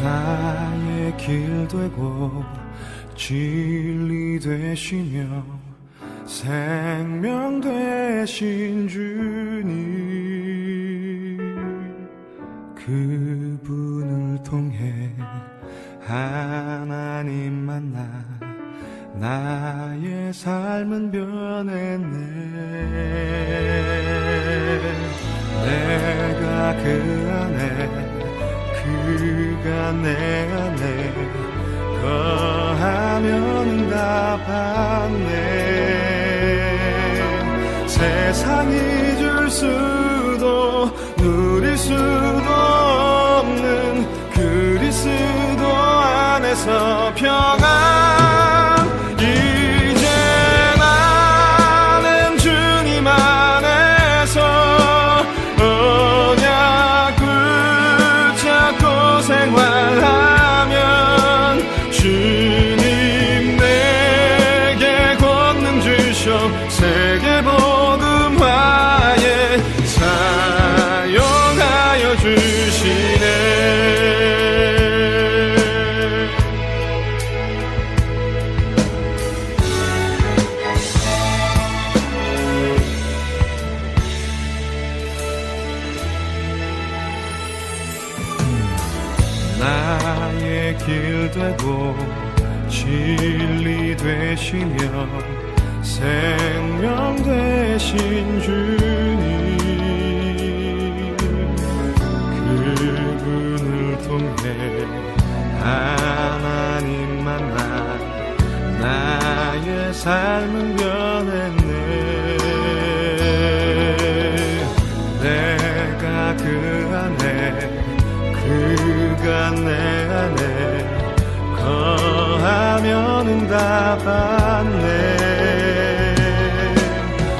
나의 길 되고 진리 되시며 생명 되신 주님, 그분을 통해 하나님 만나 나의 삶은 변했네. 내가 그 안에 그가 내 안에 거하면 응답하네. 세상이 줄 수도 누릴 수도 없는 그리스도 안에서 평안. 이제 나는 주님 안에서 언약 붙잡고 생활하면 주님 내게 권능 주셔 세계복음화에 사용하여 주시네. 나의 길 되고 진리 되시며 생명 되신 주님, 그분을 통해 하나님 만나 나의 삶은 변했네. 내가 그 안에 그가 내 안에 거하면 응답받네.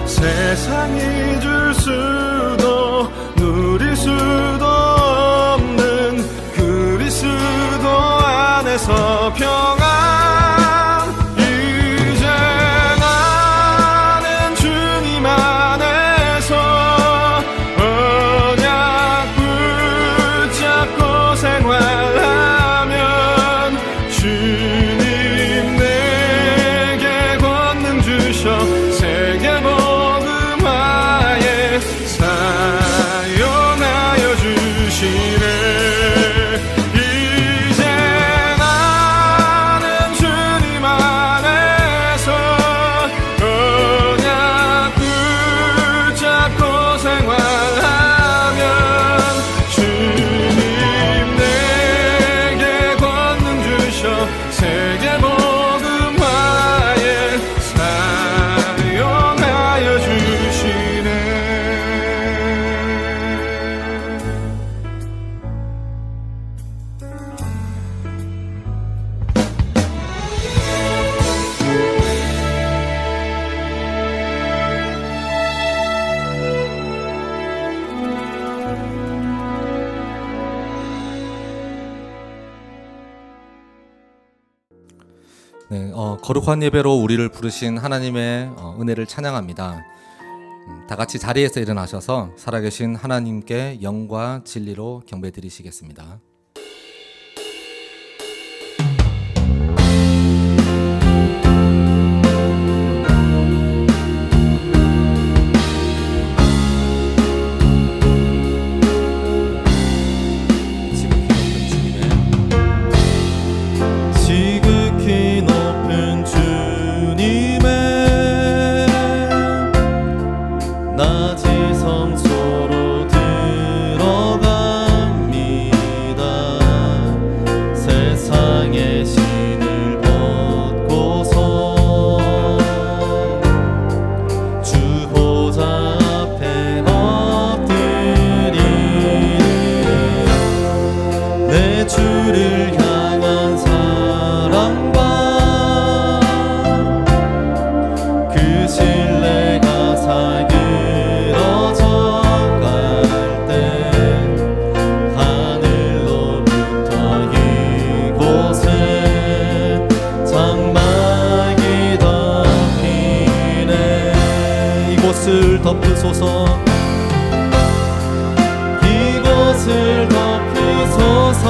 세상이 줄 수도 누릴 수도 없는 그리스도 안에서 평안. 이제 나는 주님 안에서 언약 붙잡고 생활하면 주님 내게 권능 주셔 세계복음화에 사용하여 주시네. 이제 나는 주님 안에서 언약 붙잡고 생활하면 주님 내게 권능 주셔 세계복음화에 사용하여 주시네. 네, 거룩한 예배로 우리를 부르신 하나님의 은혜를 찬양합니다. 다 같이 자리에서 일어나셔서 살아계신 하나님께 영과 진리로 경배드리시겠습니다. 나지성소로 들어갑니다. 세상의 신을 벗고서 주 보좌 앞에 엎드리는 내 주를 향한 사랑과 그 신뢰가 사그러져 갈 때 하늘로부터 이곳에 장막이 덮이네. 이곳을 덮으소서. 이곳을 덮으소서.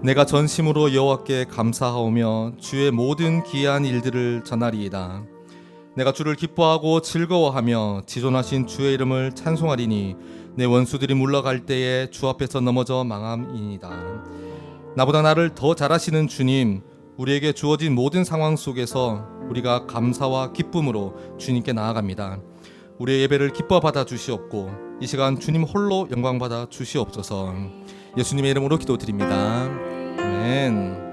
내가 전심으로 여호와께 감사하오며 주의 모든 기이한 일들을 전하리이다. 내가 주를 기뻐하고 즐거워하며 지존하신 주의 이름을 찬송하리니 내 원수들이 물러갈 때에 주 앞에서 넘어져 망함이니이다. 나보다 나를 더 잘하시는 주님, 우리에게 주어진 모든 상황 속에서 우리가 감사와 기쁨으로 주님께 나아갑니다. 우리의 예배를 기뻐 받아 주시옵고 이 시간 주님 홀로 영광 받아 주시옵소서. 예수님의 이름으로 기도드립니다. 아멘.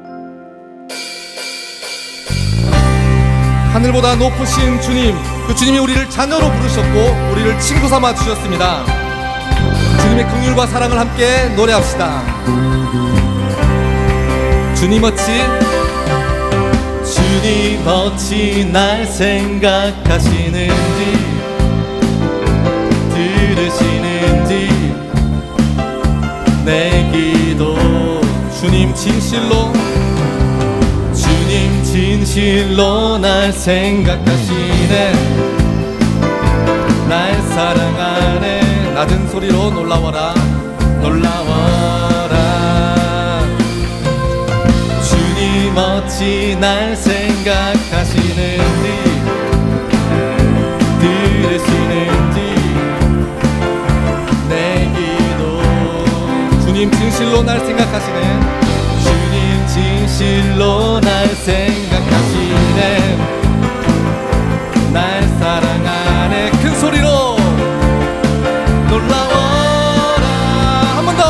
하늘보다 높으신 주님, 그 주님이 우리를 자녀로 부르셨고 우리를 친구 삼아 주셨습니다. 주님의 긍휼과 사랑을 함께 노래합시다. 주님 어찌 날 생각하시는지 들으시는지 내 기도 주님 진실로 날 생각하시네. 날 사랑하네. 낮은 소리로 놀라워라. 주님 어찌 날 생각하시는지 들으시는지 내 기도 주님 진실로 날 생각하시네. 주님 진실로 날 생각하시네. 날 사랑하네. 큰 소리로 놀라워라. 한 번 더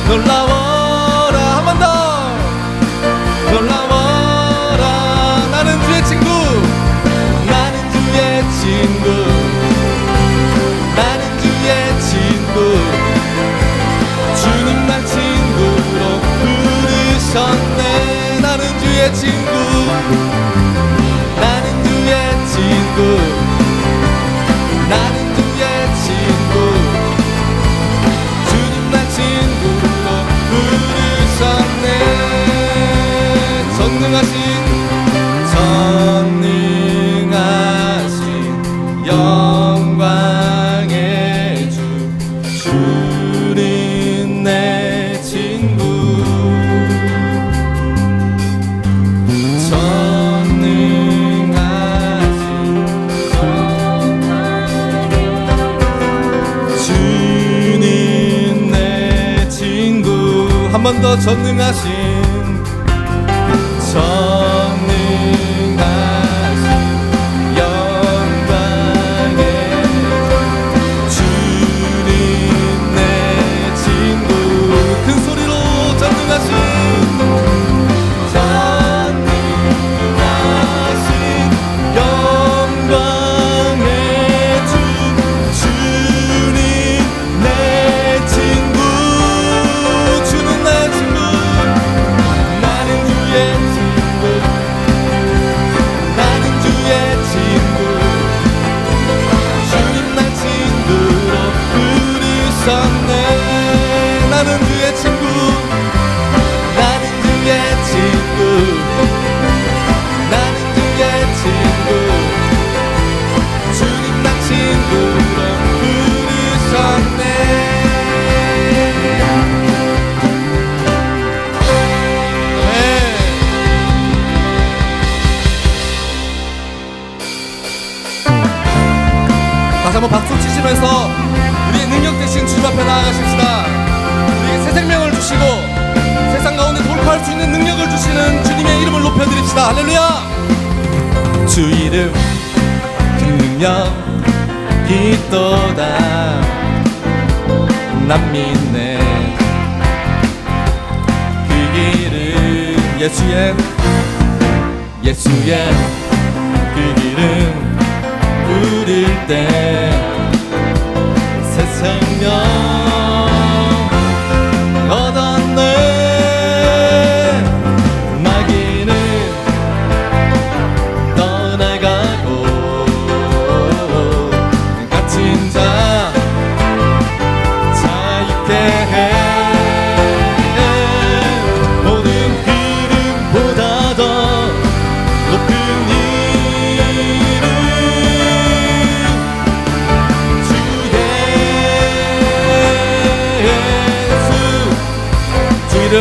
놀라워라. 한 번 더 놀라워라. 나는 주의 친구. 나는 주의 친구. 나는 주의 친구. 주님 날 친구로 부르셨네. 나는 주의 친구. 나는 주의 친구. 나는 주의 친구. 주님 날 친구로 부르셨네. 전능하신 영광의 주. 주는 내 친구. 주는 내 친구. 한 번 더 전능하신 영광의 주는 내 친구. 큰 소리로 전능하신 영광의 주. 주는 내 친구. 주는 내 친구. 나는 주의 친구. 나는 주의 친구. 주님 날 친구로 부르셨네. 나는 주의 친구. 나는 주의 친구. 나는 주의 친구. 주님 날 친구로 부르셨네. 다시 한번 박수 치시면서 우리의 능력 대신 주님 앞에 나아가십시다. 우리에게 새 생명을 주시고 세상 가운데 돌파할 수 있는 능력을 주시는 주님의 이름을 높여드립시다. 할렐루야. 주 이름 큰 능력 있도다. 난 믿네. 그 길은 예수의 그 길은 부를 때 새 생명 얻었네. 마귀는 떠나가고 갇힌 자 자유케 해. 모든 이름보다 더 높은 이름. 주 예수. 주 이름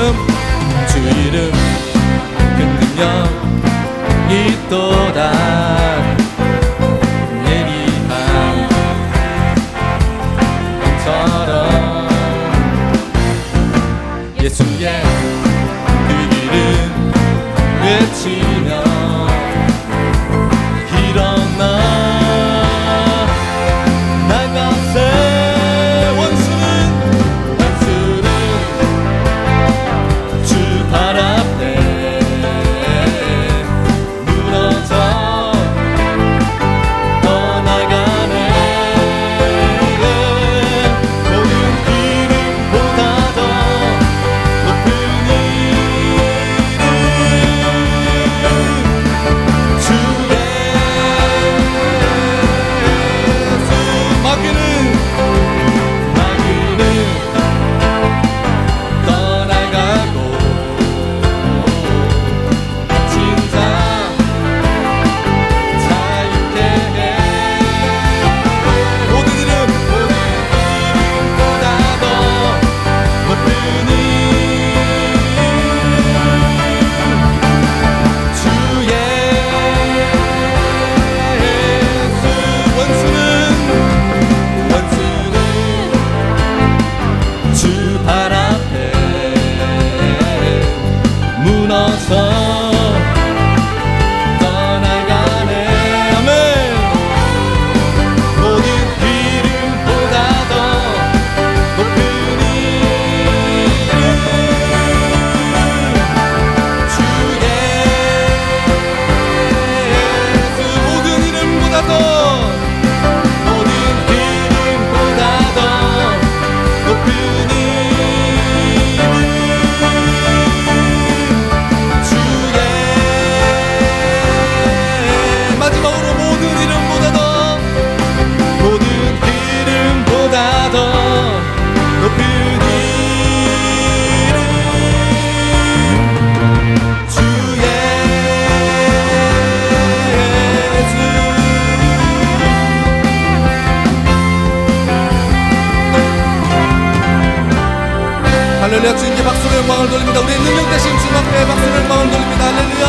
할렐루야. 주님께 박수로 영광을 돌립니다. 우리의 능력 되신 주님 앞에 박수로 영광을 돌립니다. 할렐루야.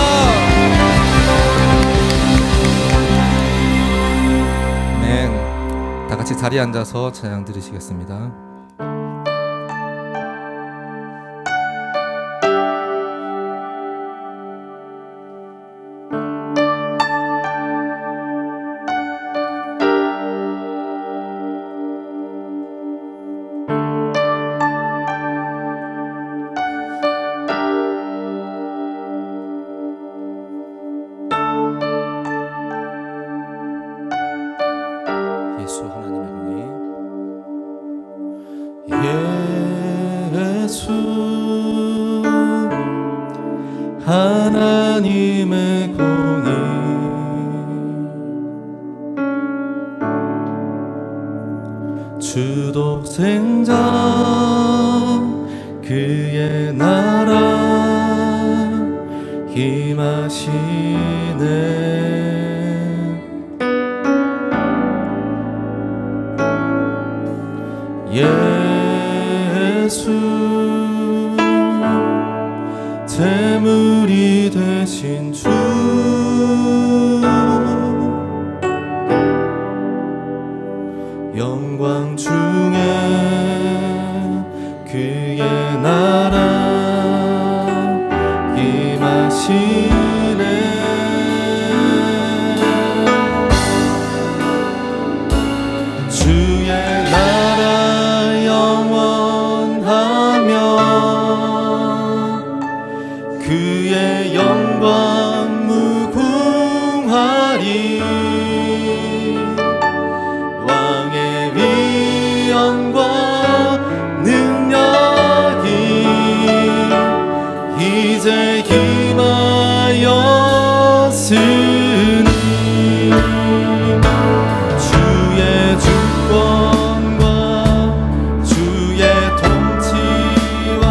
네, 다 같이 자리에 앉아서 찬양 드리시겠습니다. 예수 하나님의 공의, 예수 하나님의 공의 주독생자 그의 나라 임하시네. 예수 제물이 되신 주 영광 중에 그의 나라 임하시네. 주의 나라 영원하며 그의 영광 무궁하리. 왕의 위엄과 능력이 이제 임하였으니 주의 주권과 주의 통치와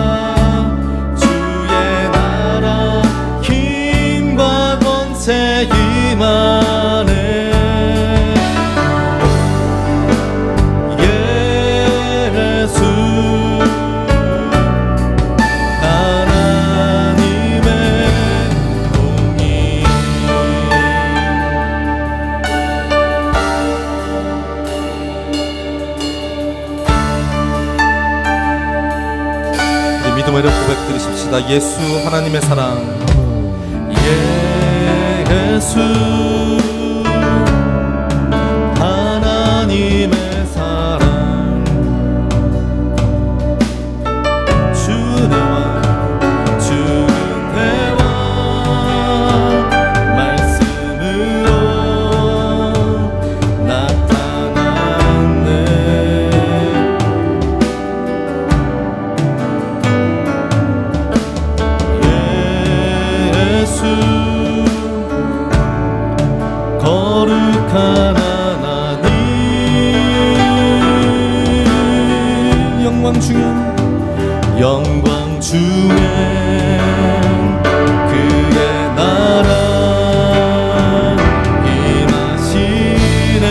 주의 나라 힘과 권세 임하네. 예수 하나님의 공의. 우리 믿음의 고백 드리십시다. 예수 하나님의 사랑. 예수 하나님의 사랑 주는 대와 말씀으로 나타났네. 예수 거룩한 하나님 영광 중에 그의 나라 임하시네.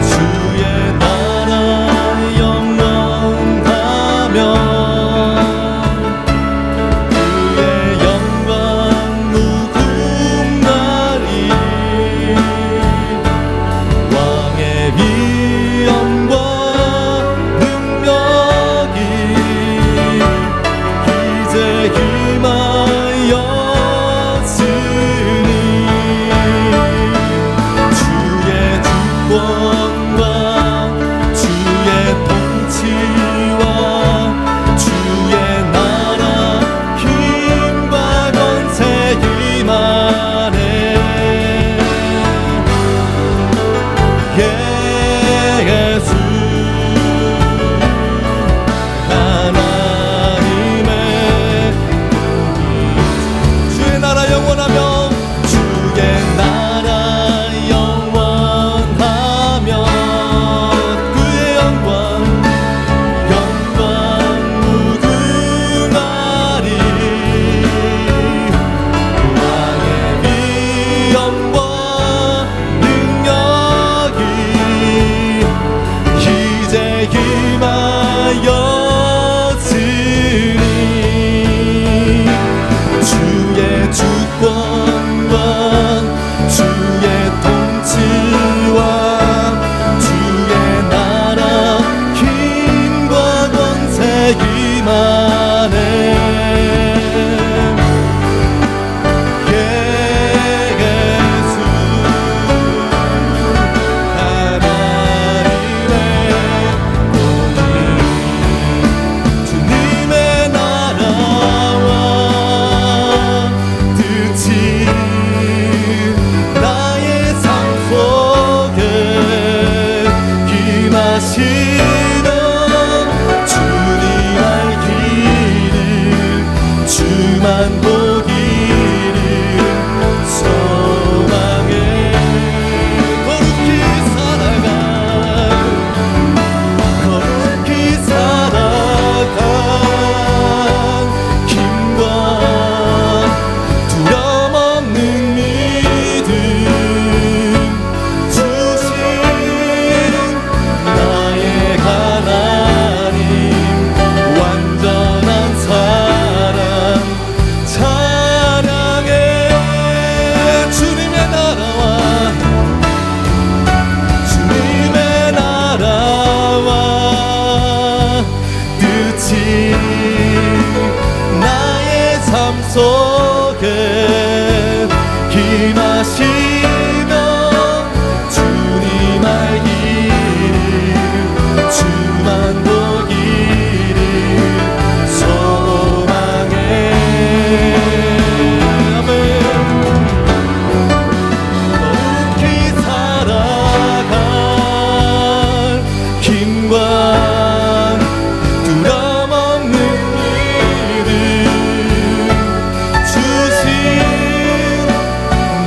주의 나라 영원하며 그의 영광 무궁하리. 왕의 위엄과 함께하시며 주님 알기를 주만 보기를 소망해. 아멘. 거룩히 살아갈 힘과 두려움없는 믿음 주신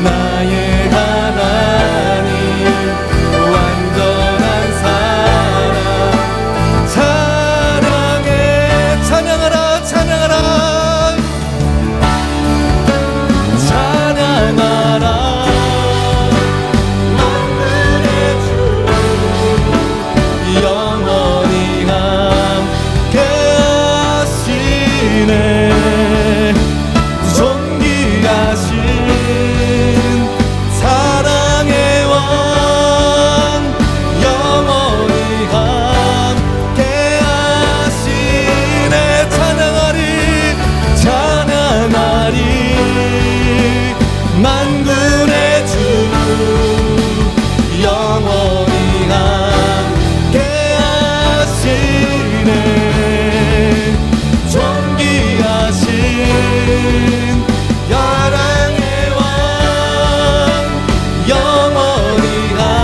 나의 하나님 완전한 사랑 찬양해. 찬양하라 찬양하라 찬양하라 만물의 주 영원히 함께하시네. 존귀하신 사랑의 왕 영원히 함께하시네. 찬양하리 찬양하리 만군의 주 영원히 함께하시네. 존귀하신 사랑의 왕 영원히 함께하시네.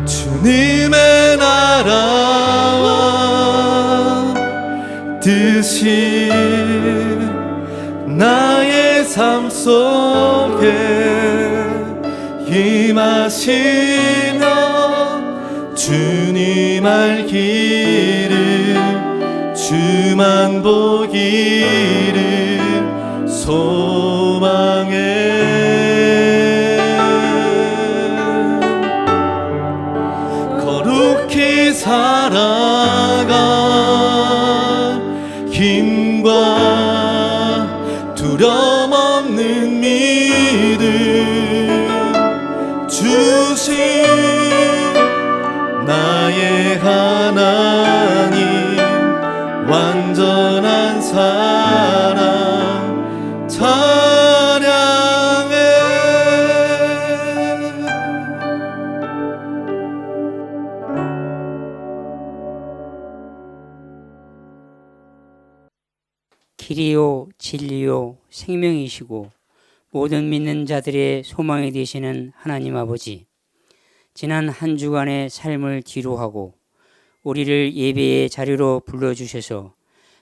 주님의 나라와 뜻이 나의 삶 속에 임하시며 주님 알기를 주만 보기를 소망해. 거룩히 살아갈 힘과 두려움 없는 믿음 주신 나의 하나님 완전한 사랑 찬양해. 길이요 진리요 생명이시고 모든 믿는 자들의 소망이 되시는 하나님 아버지, 지난 한 주간의 삶을 뒤로하고 우리를 예배의 자리로 불러주셔서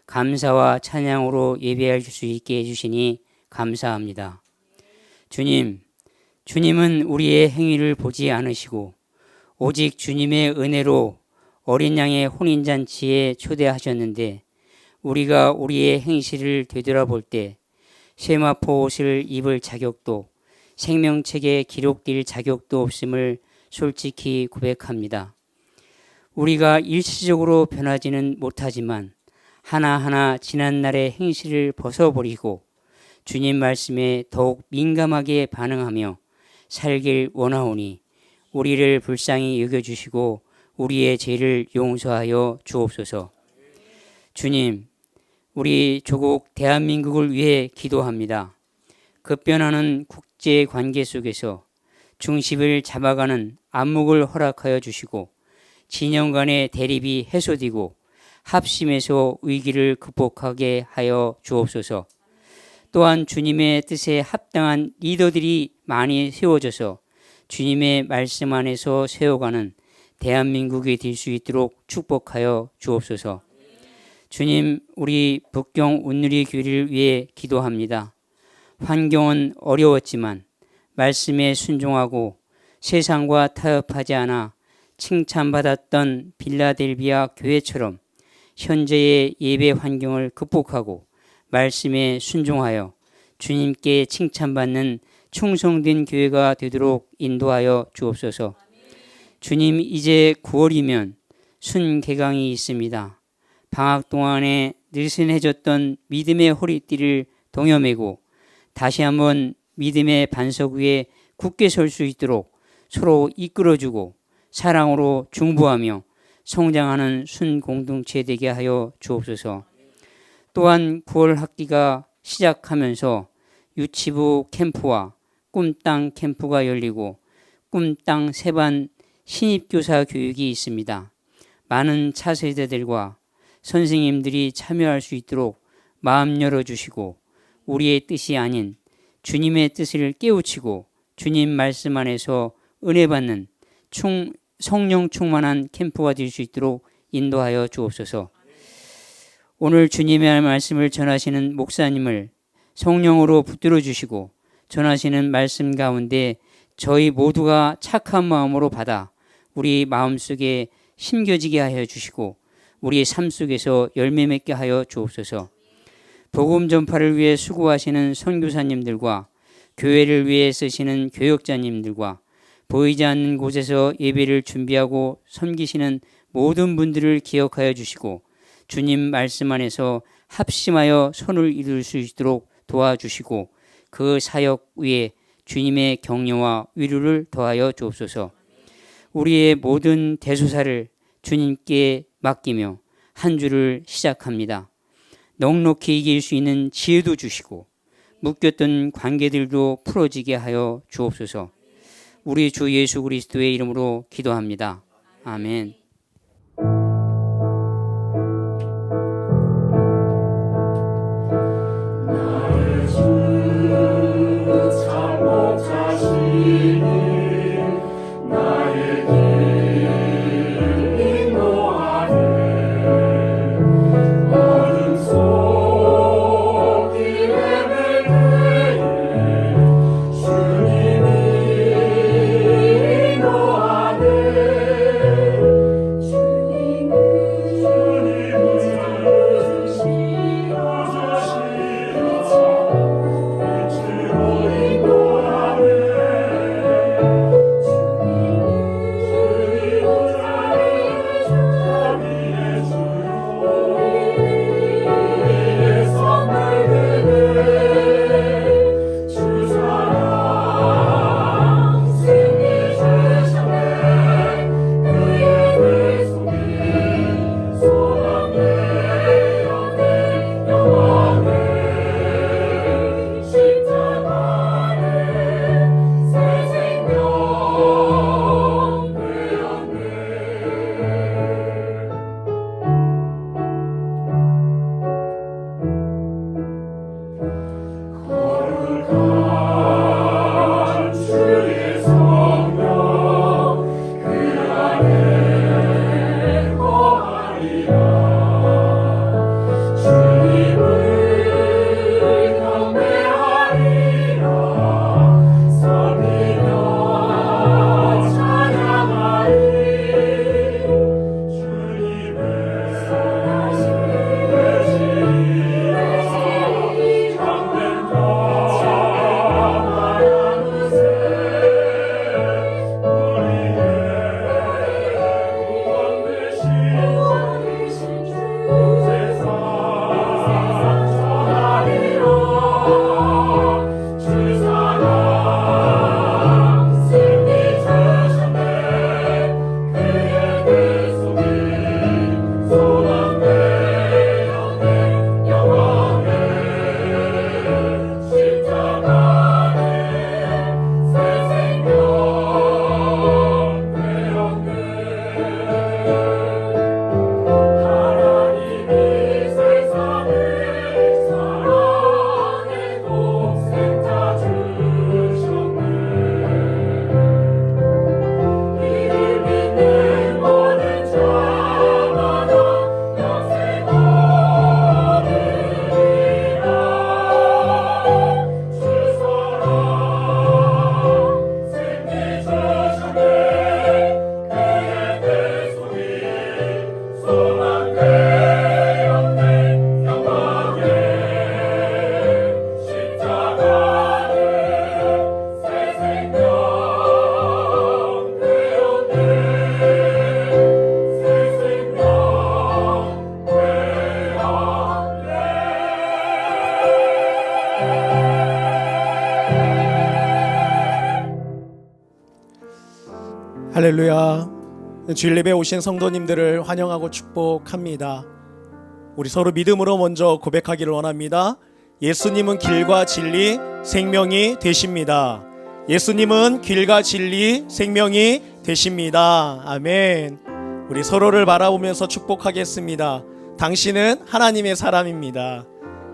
감사와 찬양으로 예배할 수 있게 해주시니 감사합니다. 주님, 주님은 우리의 행위를 보지 않으시고 오직 주님의 은혜로 어린 양의 혼인잔치에 초대하셨는데, 우리가 우리의 행실을 되돌아볼 때 세마포 옷을 입을 자격도 생명책에 기록될 자격도 없음을 솔직히 고백합니다. 우리가 일시적으로 변하지는 못하지만 하나하나 지난날의 행실을 벗어버리고 주님 말씀에 더욱 민감하게 반응하며 살길 원하오니 우리를 불쌍히 여겨주시고 우리의 죄를 용서하여 주옵소서. 주님, 우리 조국 대한민국을 위해 기도합니다. 급변하는 국제 관계 속에서 중심을 잡아가는 안목을 허락하여 주시고 진영 간의 대립이 해소되고 합심해서 위기를 극복하게 하여 주옵소서. 또한 주님의 뜻에 합당한 리더들이 많이 세워져서 주님의 말씀 안에서 세워가는 대한민국이 될 수 있도록 축복하여 주옵소서. 주님, 우리 북경 온누리 교회를 위해 기도합니다. 환경은 어려웠지만 말씀에 순종하고 세상과 타협하지 않아 칭찬받았던 빌라델비아 교회처럼 현재의 예배 환경을 극복하고 말씀에 순종하여 주님께 칭찬받는 충성된 교회가 되도록 인도하여 주옵소서. 주님, 이제 9월이면 순개강이 있습니다. 방학 동안에 느슨해졌던 믿음의 허리띠를 동여매고 다시 한번 믿음의 반석 위에 굳게 설 수 있도록 서로 이끌어주고 사랑으로 중보하며 성장하는 순공동체 되게 하여 주옵소서. 또한 9월 학기가 시작하면서 유치부 캠프와 꿈땅 캠프가 열리고 꿈땅 세반 신입교사 교육이 있습니다. 많은 차세대들과 선생님들이 참여할 수 있도록 마음 열어주시고 우리의 뜻이 아닌 주님의 뜻을 깨우치고 주님 말씀 안에서 은혜 받는 성령 충만한 캠프가 될 수 있도록 인도하여 주옵소서. 오늘 주님의 말씀을 전하시는 목사님을 성령으로 붙들어 주시고 전하시는 말씀 가운데 저희 모두가 착한 마음으로 받아 우리 마음속에 심겨지게 하여 주시고 우리의 삶 속에서 열매 맺게 하여 주옵소서. 복음 전파를 위해 수고하시는 선교사님들과 교회를 위해 쓰시는 교역자님들과 보이지 않는 곳에서 예배를 준비하고 섬기시는 모든 분들을 기억하여 주시고 주님 말씀 안에서 합심하여 선을 이룰 수 있도록 도와주시고 그 사역 위에 주님의 격려와 위로를 더하여 주옵소서. 우리의 모든 대소사를 주님께 맡기며 한 주를 시작합니다. 넉넉히 이길 수 있는 지혜도 주시고 묶였던 관계들도 풀어지게 하여 주옵소서. 우리 주 예수 그리스도의 이름으로 기도합니다. 아멘. 할렐루야. 주일 예배에 오신 성도님들을 환영하고 축복합니다. 우리 서로 믿음으로 먼저 고백하기를 원합니다. 예수님은 길과 진리, 생명이 되십니다. 예수님은 길과 진리, 생명이 되십니다. 아멘. 우리 서로를 바라보면서 축복하겠습니다. 당신은 하나님의 사람입니다.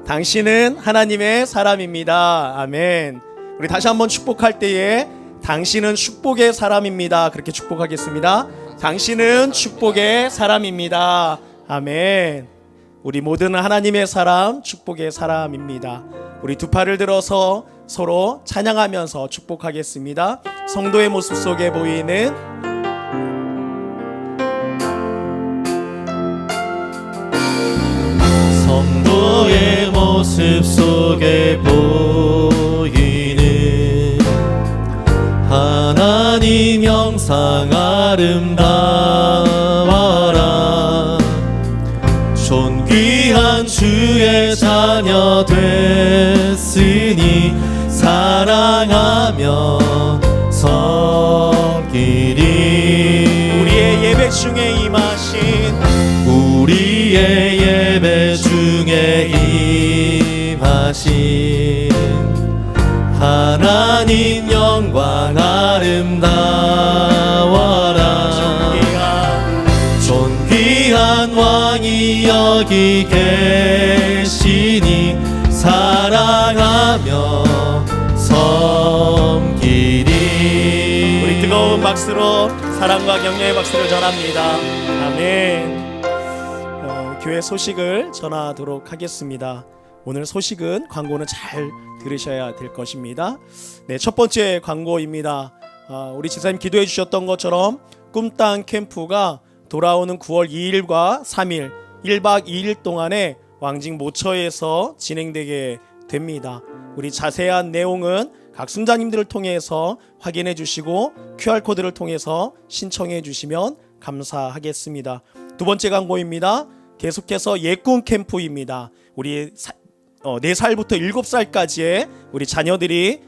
당신은 하나님의 사람입니다. 아멘. 우리 다시 한번 축복할 때에 당신은 축복의 사람입니다. 그렇게 축복하겠습니다. 당신은 축복의 사람입니다. 아멘. 우리 모두는 하나님의 사람, 축복의 사람입니다. 우리 두 팔을 들어서 서로 찬양하면서 축복하겠습니다. 성도의 모습 속에 보이는 성도의 모습 속에 보이는 하나님 형상 아름다워라. 존귀한 주의 자녀 됐으니 사랑하며 섬기리. 우리의 예배 중에 임하신 우리의 예배 중에 임하신 하나님 영광 아름다워라. 존귀한 왕이 여기 계시니 사랑하며 섬기리. 우리 뜨거운 박수로 사랑과 격려의 박수를 전합니다. 아멘. 교회 소식을 전하도록 하겠습니다. 오늘 소식은 광고는 잘 들으셔야 될 것입니다. 네, 첫 번째 광고입니다. 우리 지사님 기도해 주셨던 것처럼 꿈땅 캠프가 돌아오는 9월 2일과 3일 1박 2일 동안에 왕직 모처에서 진행되게 됩니다. 우리 자세한 내용은 각 순장님들을 통해서 확인해 주시고 QR코드를 통해서 신청해 주시면 감사하겠습니다. 두 번째 광고입니다. 계속해서 예꿈 캠프입니다. 우리 4살부터 7살까지의 우리 자녀들이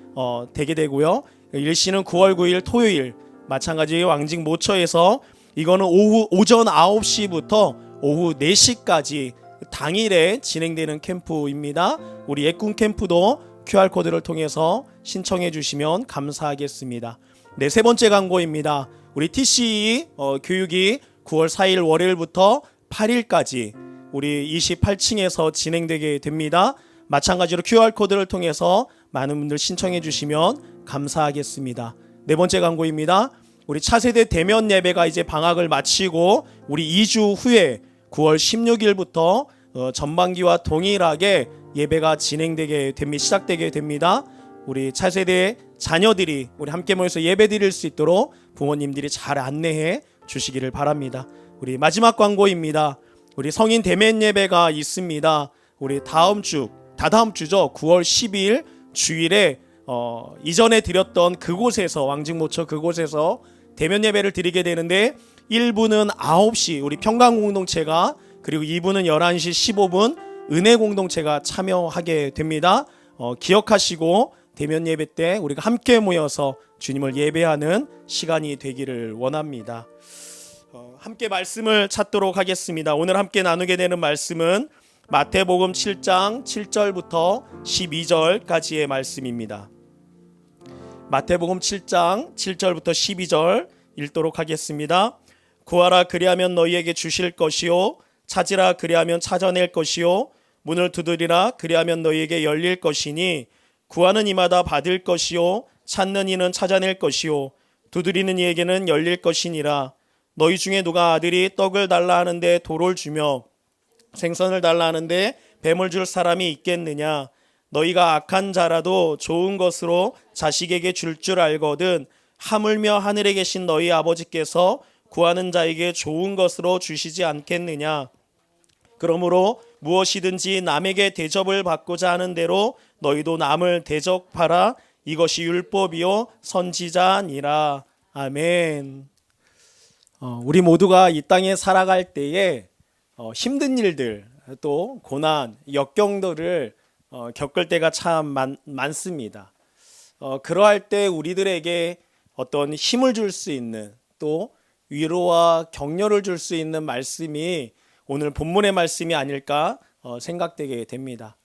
되게 되고요. 일시는 9월 9일 토요일 마찬가지 왕직 모처에서 이거는 오전 9시부터 오후 4시까지 당일에 진행되는 캠프입니다. 우리 예꿈 캠프도 QR코드를 통해서 신청해 주시면 감사하겠습니다. 네, 세 번째 광고입니다. 우리 TCE 교육이 9월 4일 월요일부터 8일까지 우리 28층에서 진행되게 됩니다. 마찬가지로 QR코드를 통해서 많은 분들 신청해 주시면 감사하겠습니다. 네 번째 광고입니다. 우리 차세대 대면 예배가 이제 방학을 마치고 우리 2주 후에 9월 16일부터 전반기와 동일하게 예배가 진행되게 됩니다. 시작되게 됩니다. 우리 차세대 자녀들이 우리 함께 모여서 예배 드릴 수 있도록 부모님들이 잘 안내해 주시기를 바랍니다. 우리 마지막 광고입니다. 우리 성인 대면 예배가 있습니다. 우리 다다음 주죠. 9월 12일 주일에 이전에 드렸던 그곳에서 왕직모처 그곳에서 대면 예배를 드리게 되는데 1부는 9시 우리 평강공동체가 그리고 2부는 11시 15분 은혜공동체가 참여하게 됩니다. 기억하시고 대면 예배 때 우리가 함께 모여서 주님을 예배하는 시간이 되기를 원합니다. 함께 말씀을 찾도록 하겠습니다. 오늘 함께 나누게 되는 말씀은 마태복음 7장 7절부터 12절까지의 말씀입니다. 마태복음 7장 7절부터 12절 읽도록 하겠습니다. 구하라 그리하면 너희에게 주실 것이요 찾으라 그리하면 찾아낼 것이요 문을 두드리라 그리하면 너희에게 열릴 것이니 구하는 이마다 받을 것이요 찾는 이는 찾아낼 것이요 두드리는 이에게는 열릴 것이니라. 너희 중에 누가 아들이 떡을 달라 하는데 돌을 주며 생선을 달라 하는데 뱀을 줄 사람이 있겠느냐. 너희가 악한 자라도 좋은 것으로 자식에게 줄 알거든 하물며 하늘에 계신 너희 아버지께서 구하는 자에게 좋은 것으로 주시지 않겠느냐. 그러므로 무엇이든지 남에게 대접을 받고자 하는 대로 너희도 남을 대접하라. 이것이 율법이요 선지자니라. 아멘. 우리 모두가 이 땅에 살아갈 때에 힘든 일들 또 고난 역경들을 겪을 때가 참 많습니다. 그러할 때 우리들에게 어떤 힘을 줄 수 있는 또 위로와 격려를 줄 수 있는 말씀이 오늘 본문의 말씀이 아닐까 생각되게 됩니다.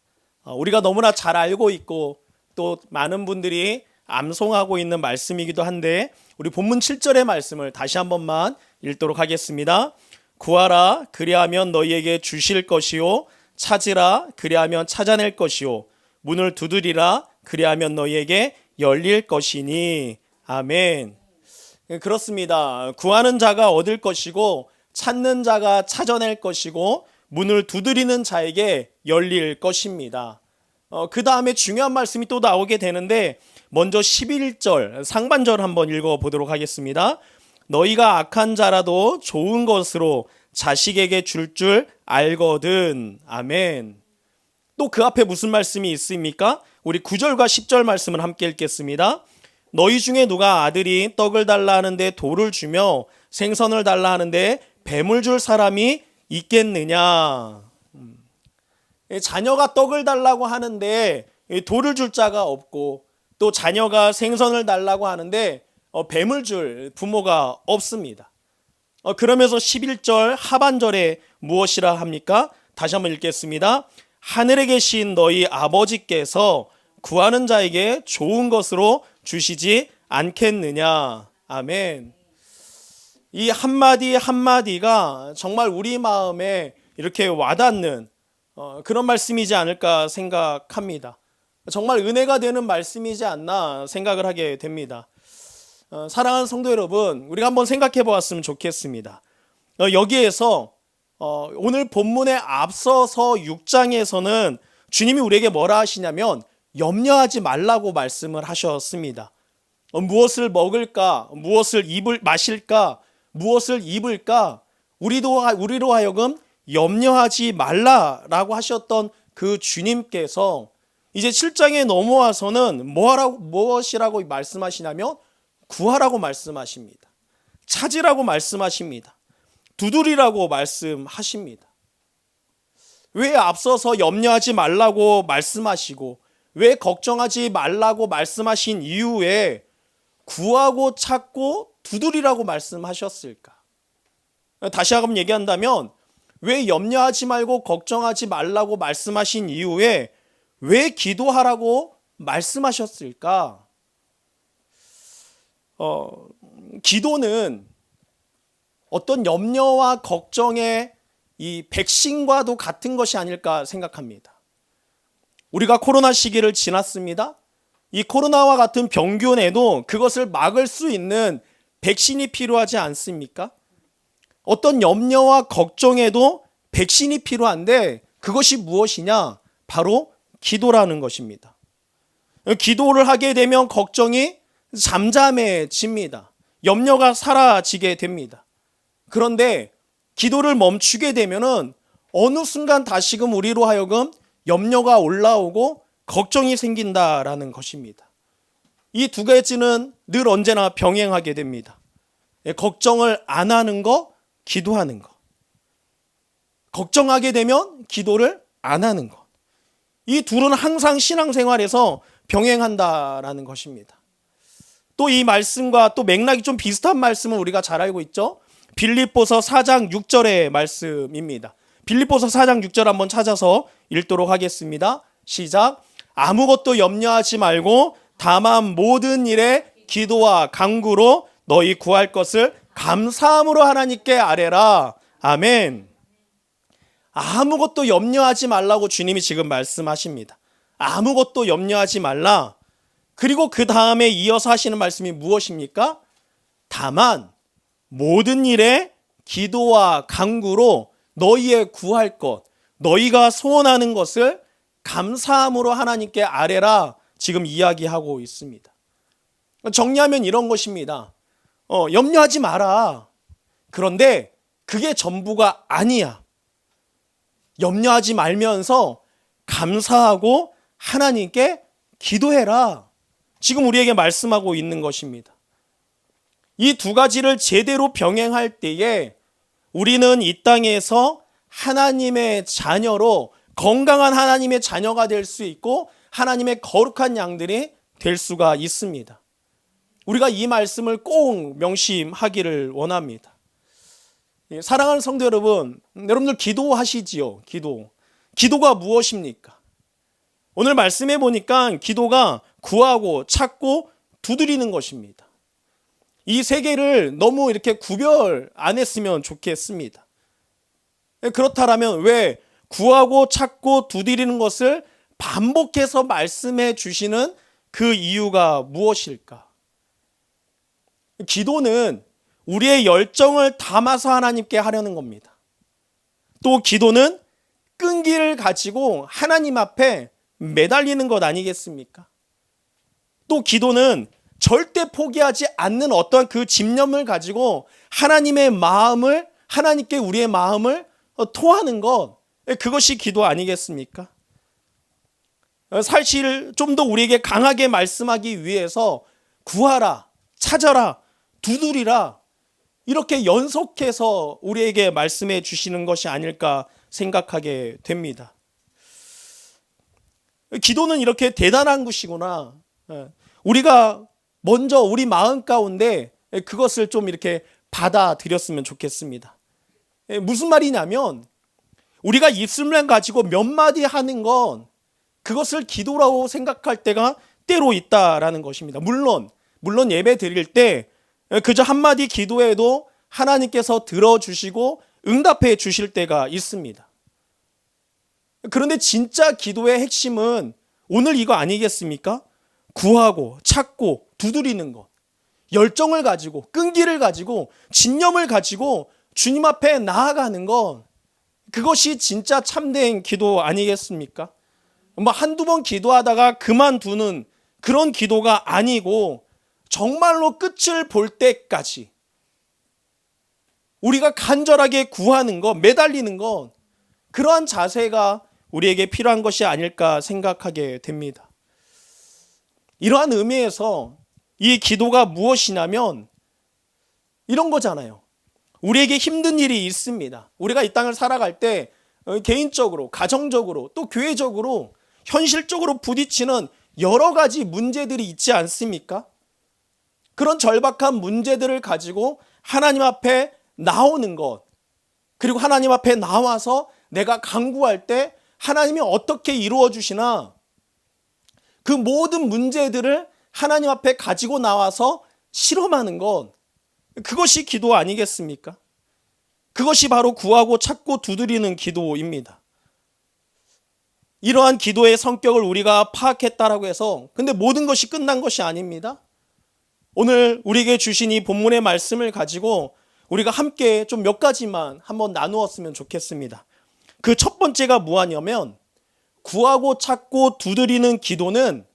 우리가 너무나 잘 알고 있고 또 많은 분들이 암송하고 있는 말씀이기도 한데 우리 본문 7절의 말씀을 다시 한 번만 읽도록 하겠습니다. 구하라 그리하면 너희에게 주실 것이요 찾으라 그리하면 찾아낼 것이요 문을 두드리라 그리하면 너희에게 열릴 것이니. 아멘. 그렇습니다. 구하는 자가 얻을 것이고 찾는 자가 찾아낼 것이고 문을 두드리는 자에게 열릴 것입니다. 그 다음에 중요한 말씀이 또 나오게 되는데 먼저 11절 상반절 한번 읽어보도록 하겠습니다. 너희가 악한 자라도 좋은 것으로 자식에게 줄 알거든. 아멘. 또 그 앞에 무슨 말씀이 있습니까? 우리 9절과 10절 말씀을 함께 읽겠습니다. 너희 중에 누가 아들이 떡을 달라 하는데 돌을 주며 생선을 달라 하는데 뱀을 줄 사람이 있겠느냐. 자녀가 떡을 달라고 하는데 돌을 줄 자가 없고 또 자녀가 생선을 달라고 하는데 뱀을 줄 부모가 없습니다. 그러면서 11절 하반절에 무엇이라 합니까? 다시 한번 읽겠습니다. 하늘에 계신 너희 아버지께서 구하는 자에게 좋은 것으로 주시지 않겠느냐. 아멘. 이 한마디 한마디가 정말 우리 마음에 이렇게 와닿는 그런 말씀이지 않을까 생각합니다. 정말 은혜가 되는 말씀이지 않나 생각을 하게 됩니다. 사랑하는 성도 여러분, 우리가 한번 생각해 보았으면 좋겠습니다. 여기에서 오늘 본문에 앞서서 6장에서는 주님이 우리에게 뭐라 하시냐면 염려하지 말라고 말씀을 하셨습니다. 무엇을 먹을까? 무엇을 마실까? 무엇을 입을까? 우리로 하여금 염려하지 말라라고 하셨던 그 주님께서 이제 7장에 넘어와서는 무엇이라고 말씀하시냐면 구하라고 말씀하십니다. 찾으라고 말씀하십니다. 두드리라고 말씀하십니다. 왜 앞서서 염려하지 말라고 말씀하시고 왜 걱정하지 말라고 말씀하신 이후에 구하고 찾고 두드리라고 말씀하셨을까? 다시 한번 얘기한다면 왜 염려하지 말고 걱정하지 말라고 말씀하신 이후에 왜 기도하라고 말씀하셨을까? 기도는 어떤 염려와 걱정의 이 백신과도 같은 것이 아닐까 생각합니다. 우리가 코로나 시기를 지났습니다. 이 코로나와 같은 병균에도 그것을 막을 수 있는 백신이 필요하지 않습니까? 어떤 염려와 걱정에도 백신이 필요한데 그것이 무엇이냐? 바로 기도라는 것입니다. 기도를 하게 되면 걱정이 잠잠해집니다. 염려가 사라지게 됩니다. 그런데 기도를 멈추게 되면은 어느 순간 다시금 우리로 하여금 염려가 올라오고 걱정이 생긴다라는 것입니다. 이 두 가지는 늘 언제나 병행하게 됩니다. 걱정을 안 하는 거, 기도하는 거. 걱정하게 되면 기도를 안 하는 것. 이 둘은 항상 신앙생활에서 병행한다라는 것입니다. 또 이 말씀과 또 맥락이 좀 비슷한 말씀을 우리가 잘 알고 있죠. 빌립보서 4장 6절의 말씀입니다. 빌립보서 4장 6절 한번 찾아서 읽도록 하겠습니다. 시작. 아무것도 염려하지 말고 다만 모든 일에 기도와 간구로 너희 구할 것을 감사함으로 하나님께 아뢰라. 아멘. 아무것도 염려하지 말라고 주님이 지금 말씀하십니다. 아무것도 염려하지 말라. 그리고 그 다음에 이어서 하시는 말씀이 무엇입니까? 다만 모든 일에 기도와 간구로 너희의 구할 것, 너희가 소원하는 것을 감사함으로 하나님께 아뢰라 지금 이야기하고 있습니다. 정리하면 이런 것입니다. 염려하지 마라. 그런데 그게 전부가 아니야. 염려하지 말면서 감사하고 하나님께 기도해라. 지금 우리에게 말씀하고 있는 것입니다. 이 두 가지를 제대로 병행할 때에 우리는 이 땅에서 하나님의 자녀로 건강한 하나님의 자녀가 될 수 있고 하나님의 거룩한 양들이 될 수가 있습니다. 우리가 이 말씀을 꼭 명심하기를 원합니다. 사랑하는 성도 여러분, 여러분들 기도하시지요? 기도가 무엇입니까? 오늘 말씀해 보니까 기도가 구하고 찾고 두드리는 것입니다. 이 세 개를 너무 이렇게 구별 안 했으면 좋겠습니다. 그렇다면 왜 구하고 찾고 두드리는 것을 반복해서 말씀해 주시는 그 이유가 무엇일까? 기도는 우리의 열정을 담아서 하나님께 하려는 겁니다. 또 기도는 끈기를 가지고 하나님 앞에 매달리는 것 아니겠습니까? 또 기도는 절대 포기하지 않는 어떤 그 집념을 가지고 하나님의 마음을, 하나님께 우리의 마음을 토하는 것, 그것이 기도 아니겠습니까? 사실 좀 더 우리에게 강하게 말씀하기 위해서 구하라, 찾아라, 두드리라, 이렇게 연속해서 우리에게 말씀해 주시는 것이 아닐까 생각하게 됩니다. 기도는 이렇게 대단한 것이구나. 우리가 먼저 우리 마음 가운데 그것을 좀 이렇게 받아들였으면 좋겠습니다. 무슨 말이냐면 우리가 입술만 가지고 몇 마디 하는 건 그것을 기도라고 생각할 때가 때로 있다라는 것입니다. 물론 예배 드릴 때 그저 한마디 기도해도 하나님께서 들어주시고 응답해 주실 때가 있습니다. 그런데 진짜 기도의 핵심은 오늘 이거 아니겠습니까? 구하고 찾고 두드리는 것, 열정을 가지고 끈기를 가지고 진념을 가지고 주님 앞에 나아가는 것, 그것이 진짜 참된 기도 아니겠습니까? 한두 번 기도하다가 그만두는 그런 기도가 아니고 정말로 끝을 볼 때까지 우리가 간절하게 구하는 것, 매달리는 것, 그러한 자세가 우리에게 필요한 것이 아닐까 생각하게 됩니다. 이러한 의미에서 이 기도가 무엇이냐면 이런 거잖아요. 우리에게 힘든 일이 있습니다. 우리가 이 땅을 살아갈 때 개인적으로, 가정적으로, 또 교회적으로, 현실적으로 부딪히는 여러 가지 문제들이 있지 않습니까? 그런 절박한 문제들을 가지고 하나님 앞에 나오는 것, 그리고 하나님 앞에 나와서 내가 간구할 때 하나님이 어떻게 이루어 주시나, 그 모든 문제들을 하나님 앞에 가지고 나와서 실험하는 것, 그것이 기도 아니겠습니까? 그것이 바로 구하고 찾고 두드리는 기도입니다. 이러한 기도의 성격을 우리가 파악했다라고 해서 근데 모든 것이 끝난 것이 아닙니다. 오늘 우리에게 주신 이 본문의 말씀을 가지고 우리가 함께 좀 몇 가지만 한번 나누었으면 좋겠습니다. 그 첫 번째가 뭐냐면 구하고 찾고 두드리는 기도는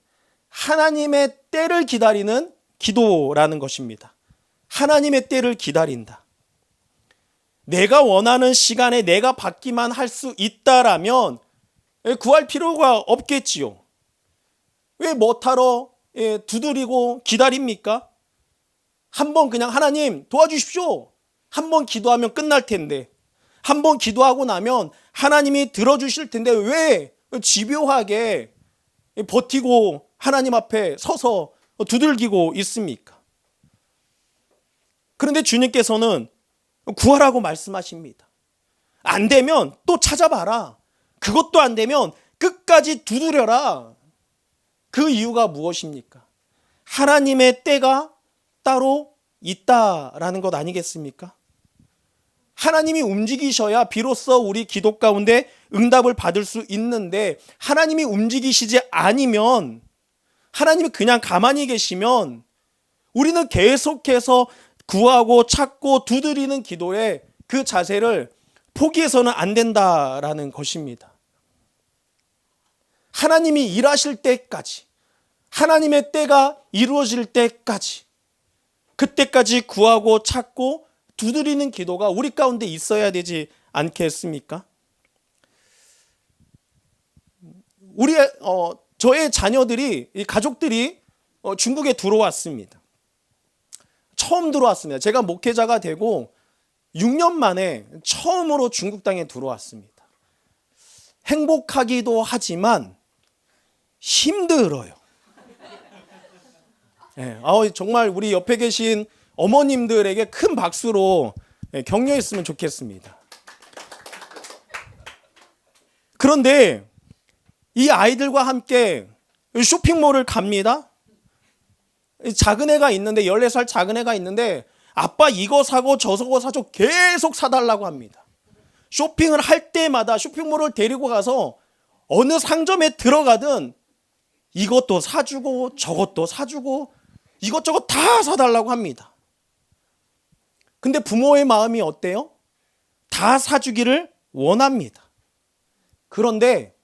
하나님의 때를 기다리는 기도라는 것입니다. 하나님의 때를 기다린다. 내가 원하는 시간에 내가 받기만 할 수 있다라면 구할 필요가 없겠지요. 왜 못하러 두드리고 기다립니까? 한번 그냥 하나님 도와주십시오. 한번 기도하면 끝날 텐데, 한번 기도하고 나면 하나님이 들어주실 텐데 왜 집요하게 버티고 하나님 앞에 서서 두들기고 있습니까? 그런데 주님께서는 구하라고 말씀하십니다. 안 되면 또 찾아봐라. 그것도 안 되면 끝까지 두드려라. 그 이유가 무엇입니까? 하나님의 때가 따로 있다라는 것 아니겠습니까? 하나님이 움직이셔야 비로소 우리 기도 가운데 응답을 받을 수 있는데, 하나님이 움직이시지 않으면, 하나님이 그냥 가만히 계시면 우리는 계속해서 구하고 찾고 두드리는 기도에 그 자세를 포기해서는 안 된다라는 것입니다. 하나님이 일하실 때까지, 하나님의 때가 이루어질 때까지, 그때까지 구하고 찾고 두드리는 기도가 우리 가운데 있어야 되지 않겠습니까? 저의 자녀들이, 가족들이 중국에 들어왔습니다. 처음 들어왔습니다. 제가 목회자가 되고 6년 만에 처음으로 중국 땅에 들어왔습니다. 행복하기도 하지만 힘들어요. 정말 우리 옆에 계신 어머님들에게 큰 박수로 격려했으면 좋겠습니다. 그런데 이 아이들과 함께 쇼핑몰을 갑니다. 작은 애가 있는데 14살 작은 애가 있는데 아빠 이거 사고 저거 사줘 계속 사달라고 합니다. 쇼핑을 할 때마다 쇼핑몰을 데리고 가서 어느 상점에 들어가든 이것도 사주고 저것도 사주고 이것저것 다 사달라고 합니다. 근데 부모의 마음이 어때요? 다 사주기를 원합니다. 그런데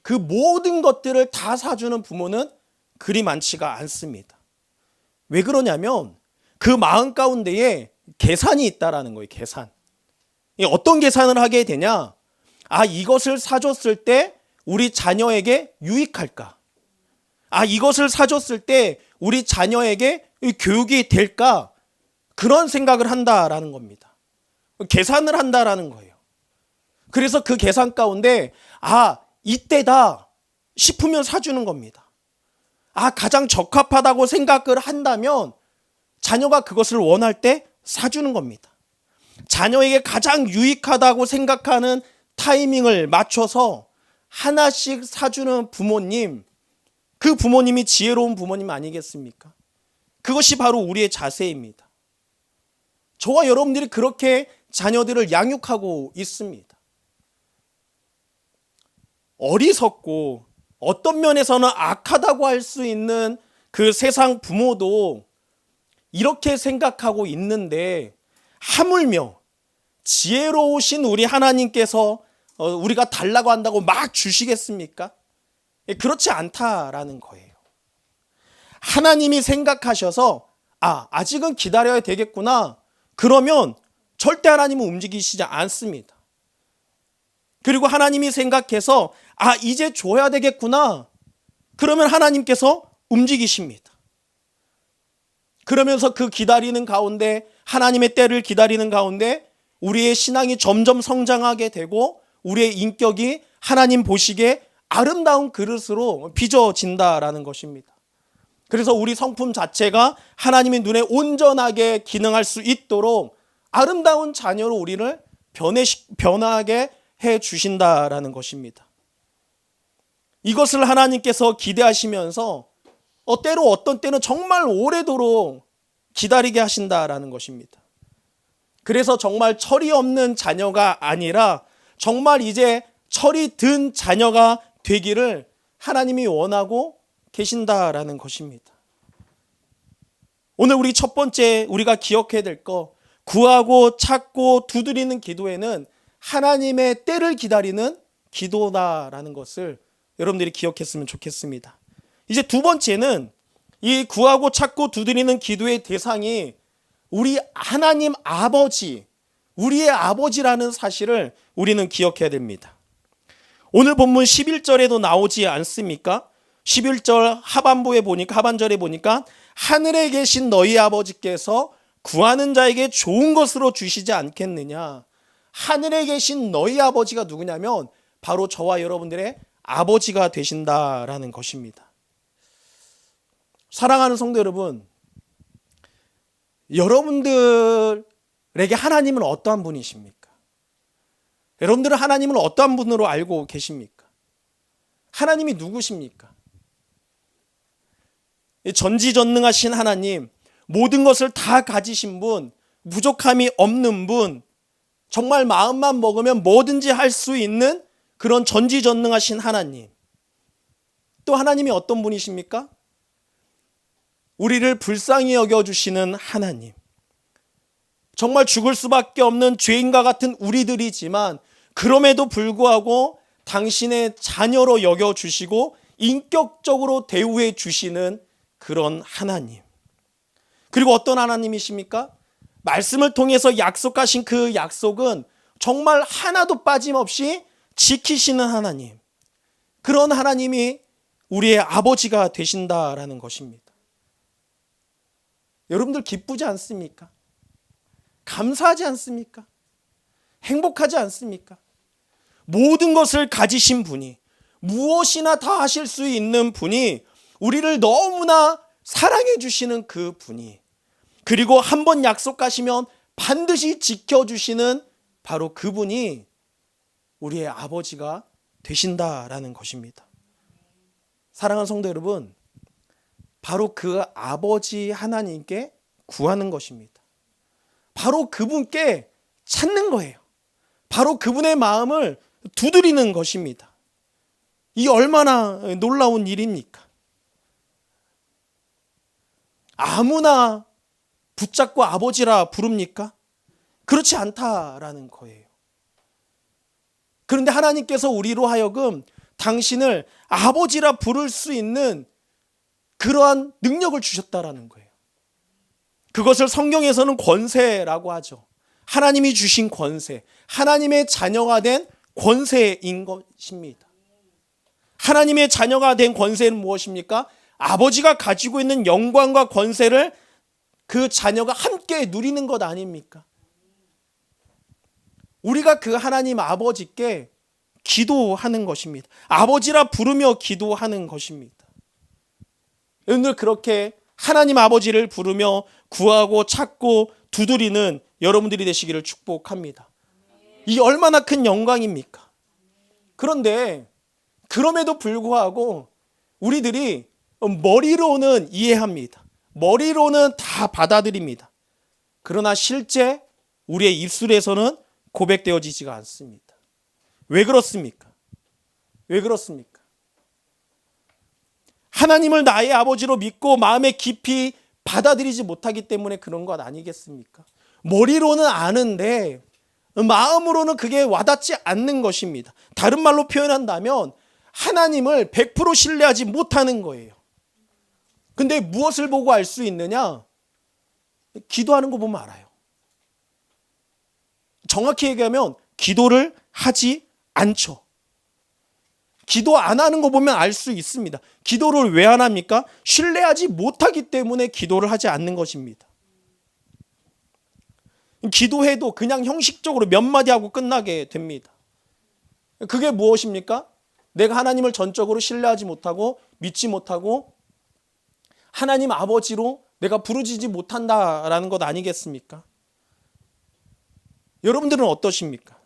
그 모든 것들을 다 사주는 부모는 그리 많지가 않습니다. 왜 그러냐면 그 마음 가운데에 계산이 있다라는 거예요. 계산. 어떤 계산을 하게 되냐? 아, 이것을 사줬을 때 우리 자녀에게 유익할까? 아, 이것을 사줬을 때 우리 자녀에게 교육이 될까? 그런 생각을 한다라는 겁니다. 계산을 한다라는 거예요. 그래서 그 계산 가운데 아, 이때다 싶으면 사주는 겁니다. 아, 가장 적합하다고 생각을 한다면 자녀가 그것을 원할 때 사주는 겁니다. 자녀에게 가장 유익하다고 생각하는 타이밍을 맞춰서 하나씩 사주는 부모님, 그 부모님이 지혜로운 부모님 아니겠습니까? 그것이 바로 우리의 자세입니다. 저와 여러분들이 그렇게 자녀들을 양육하고 있습니다. 어리석고 어떤 면에서는 악하다고 할 수 있는 그 세상 부모도 이렇게 생각하고 있는데 하물며 지혜로우신 우리 하나님께서 우리가 달라고 한다고 막 주시겠습니까? 그렇지 않다라는 거예요. 하나님이 생각하셔서 아직은 기다려야 되겠구나. 그러면 절대 하나님은 움직이시지 않습니다. 그리고 하나님이 생각해서 이제 줘야 되겠구나. 그러면 하나님께서 움직이십니다. 그러면서 그 기다리는 가운데 하나님의 때를 기다리는 가운데 우리의 신앙이 점점 성장하게 되고 우리의 인격이 하나님 보시기에 아름다운 그릇으로 빚어진다라는 것입니다. 그래서 우리 성품 자체가 하나님의 눈에 온전하게 기능할 수 있도록 아름다운 자녀로 우리를 변하게 해 주신다라는 것입니다. 이것을 하나님께서 기대하시면서 때로 어떤 때는 정말 오래도록 기다리게 하신다라는 것입니다. 그래서 정말 철이 없는 자녀가 아니라 정말 이제 철이 든 자녀가 되기를 하나님이 원하고 계신다라는 것입니다. 오늘 우리 첫 번째 우리가 기억해야 될 거, 구하고 찾고 두드리는 기도에는 하나님의 때를 기다리는 기도다라는 것을 여러분들이 기억했으면 좋겠습니다. 이제 두 번째는 이 구하고 찾고 두드리는 기도의 대상이 우리 하나님 아버지, 우리의 아버지라는 사실을 우리는 기억해야 됩니다. 오늘 본문 11절에도 나오지 않습니까? 11절 하반절에 보니까 하늘에 계신 너희 아버지께서 구하는 자에게 좋은 것으로 주시지 않겠느냐. 하늘에 계신 너희 아버지가 누구냐면 바로 저와 여러분들의 아버지가 되신다라는 것입니다. 사랑하는 성도 여러분, 여러분들에게 하나님은 어떠한 분이십니까? 여러분들은 하나님을 어떠한 분으로 알고 계십니까? 하나님이 누구십니까? 전지전능하신 하나님, 모든 것을 다 가지신 분, 부족함이 없는 분, 정말 마음만 먹으면 뭐든지 할 수 있는 그런 전지전능하신 하나님. 또 하나님이 어떤 분이십니까? 우리를 불쌍히 여겨주시는 하나님. 정말 죽을 수밖에 없는 죄인과 같은 우리들이지만 그럼에도 불구하고 당신의 자녀로 여겨주시고 인격적으로 대우해 주시는 그런 하나님. 그리고 어떤 하나님이십니까? 말씀을 통해서 약속하신 그 약속은 정말 하나도 빠짐없이 지키시는 하나님. 그런 하나님이 우리의 아버지가 되신다라는 것입니다. 여러분들 기쁘지 않습니까? 감사하지 않습니까? 행복하지 않습니까? 모든 것을 가지신 분이, 무엇이나 다 하실 수 있는 분이, 우리를 너무나 사랑해 주시는 그 분이, 그리고 한번 약속하시면 반드시 지켜주시는 바로 그분이 우리의 아버지가 되신다라는 것입니다. 사랑하는 성도 여러분, 바로 그 아버지 하나님께 구하는 것입니다. 바로 그분께 찾는 거예요. 바로 그분의 마음을 두드리는 것입니다. 이 얼마나 놀라운 일입니까? 아무나 붙잡고 아버지라 부릅니까? 그렇지 않다라는 거예요. 그런데 하나님께서 우리로 하여금 당신을 아버지라 부를 수 있는 그러한 능력을 주셨다라는 거예요. 그것을 성경에서는 권세라고 하죠. 하나님이 주신 권세, 하나님의 자녀가 된 권세인 것입니다. 하나님의 자녀가 된 권세는 무엇입니까? 아버지가 가지고 있는 영광과 권세를 그 자녀가 함께 누리는 것 아닙니까? 우리가 그 하나님 아버지께 기도하는 것입니다. 아버지라 부르며 기도하는 것입니다. 여러분들 그렇게 하나님 아버지를 부르며 구하고 찾고 두드리는 여러분들이 되시기를 축복합니다. 이게 얼마나 큰 영광입니까? 그런데 그럼에도 불구하고 우리들이 머리로는 이해합니다. 머리로는 다 받아들입니다. 그러나 실제 우리의 입술에서는 고백되어지지가 않습니다. 왜 그렇습니까? 왜 그렇습니까? 하나님을 나의 아버지로 믿고 마음에 깊이 받아들이지 못하기 때문에 그런 것 아니겠습니까? 머리로는 아는데 마음으로는 그게 와닿지 않는 것입니다. 다른 말로 표현한다면 하나님을 100% 신뢰하지 못하는 거예요. 근데 무엇을 보고 알 수 있느냐? 기도하는 거 보면 알아요. 정확히 얘기하면 기도를 하지 않죠. 기도 안 하는 거 보면 알 수 있습니다. 기도를 왜 안 합니까? 신뢰하지 못하기 때문에 기도를 하지 않는 것입니다. 기도해도 그냥 형식적으로 몇 마디 하고 끝나게 됩니다. 그게 무엇입니까? 내가 하나님을 전적으로 신뢰하지 못하고 믿지 못하고 하나님 아버지로 내가 부르짖지 못한다라는 것 아니겠습니까? 여러분들은 어떠십니까?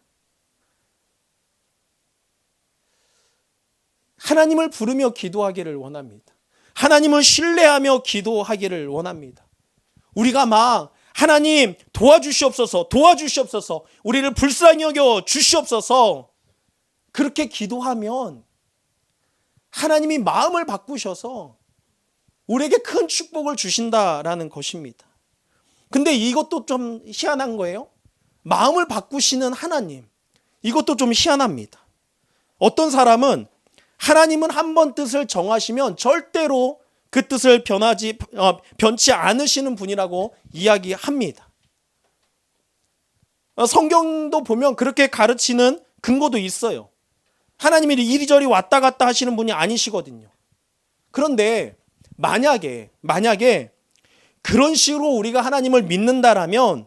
하나님을 부르며 기도하기를 원합니다. 하나님을 신뢰하며 기도하기를 원합니다. 우리가 막 하나님 도와주시옵소서, 도와주시옵소서, 우리를 불쌍히 여겨 주시옵소서 그렇게 기도하면 하나님이 마음을 바꾸셔서 우리에게 큰 축복을 주신다라는 것입니다. 근데 이것도 좀 희한한 거예요. 마음을 바꾸시는 하나님, 이것도 좀 희한합니다. 어떤 사람은 하나님은 한 번 뜻을 정하시면 절대로 그 뜻을 변치 않으시는 분이라고 이야기합니다. 성경도 보면 그렇게 가르치는 근거도 있어요. 하나님이 이리저리 왔다 갔다 하시는 분이 아니시거든요. 그런데 만약에 그런 식으로 우리가 하나님을 믿는다라면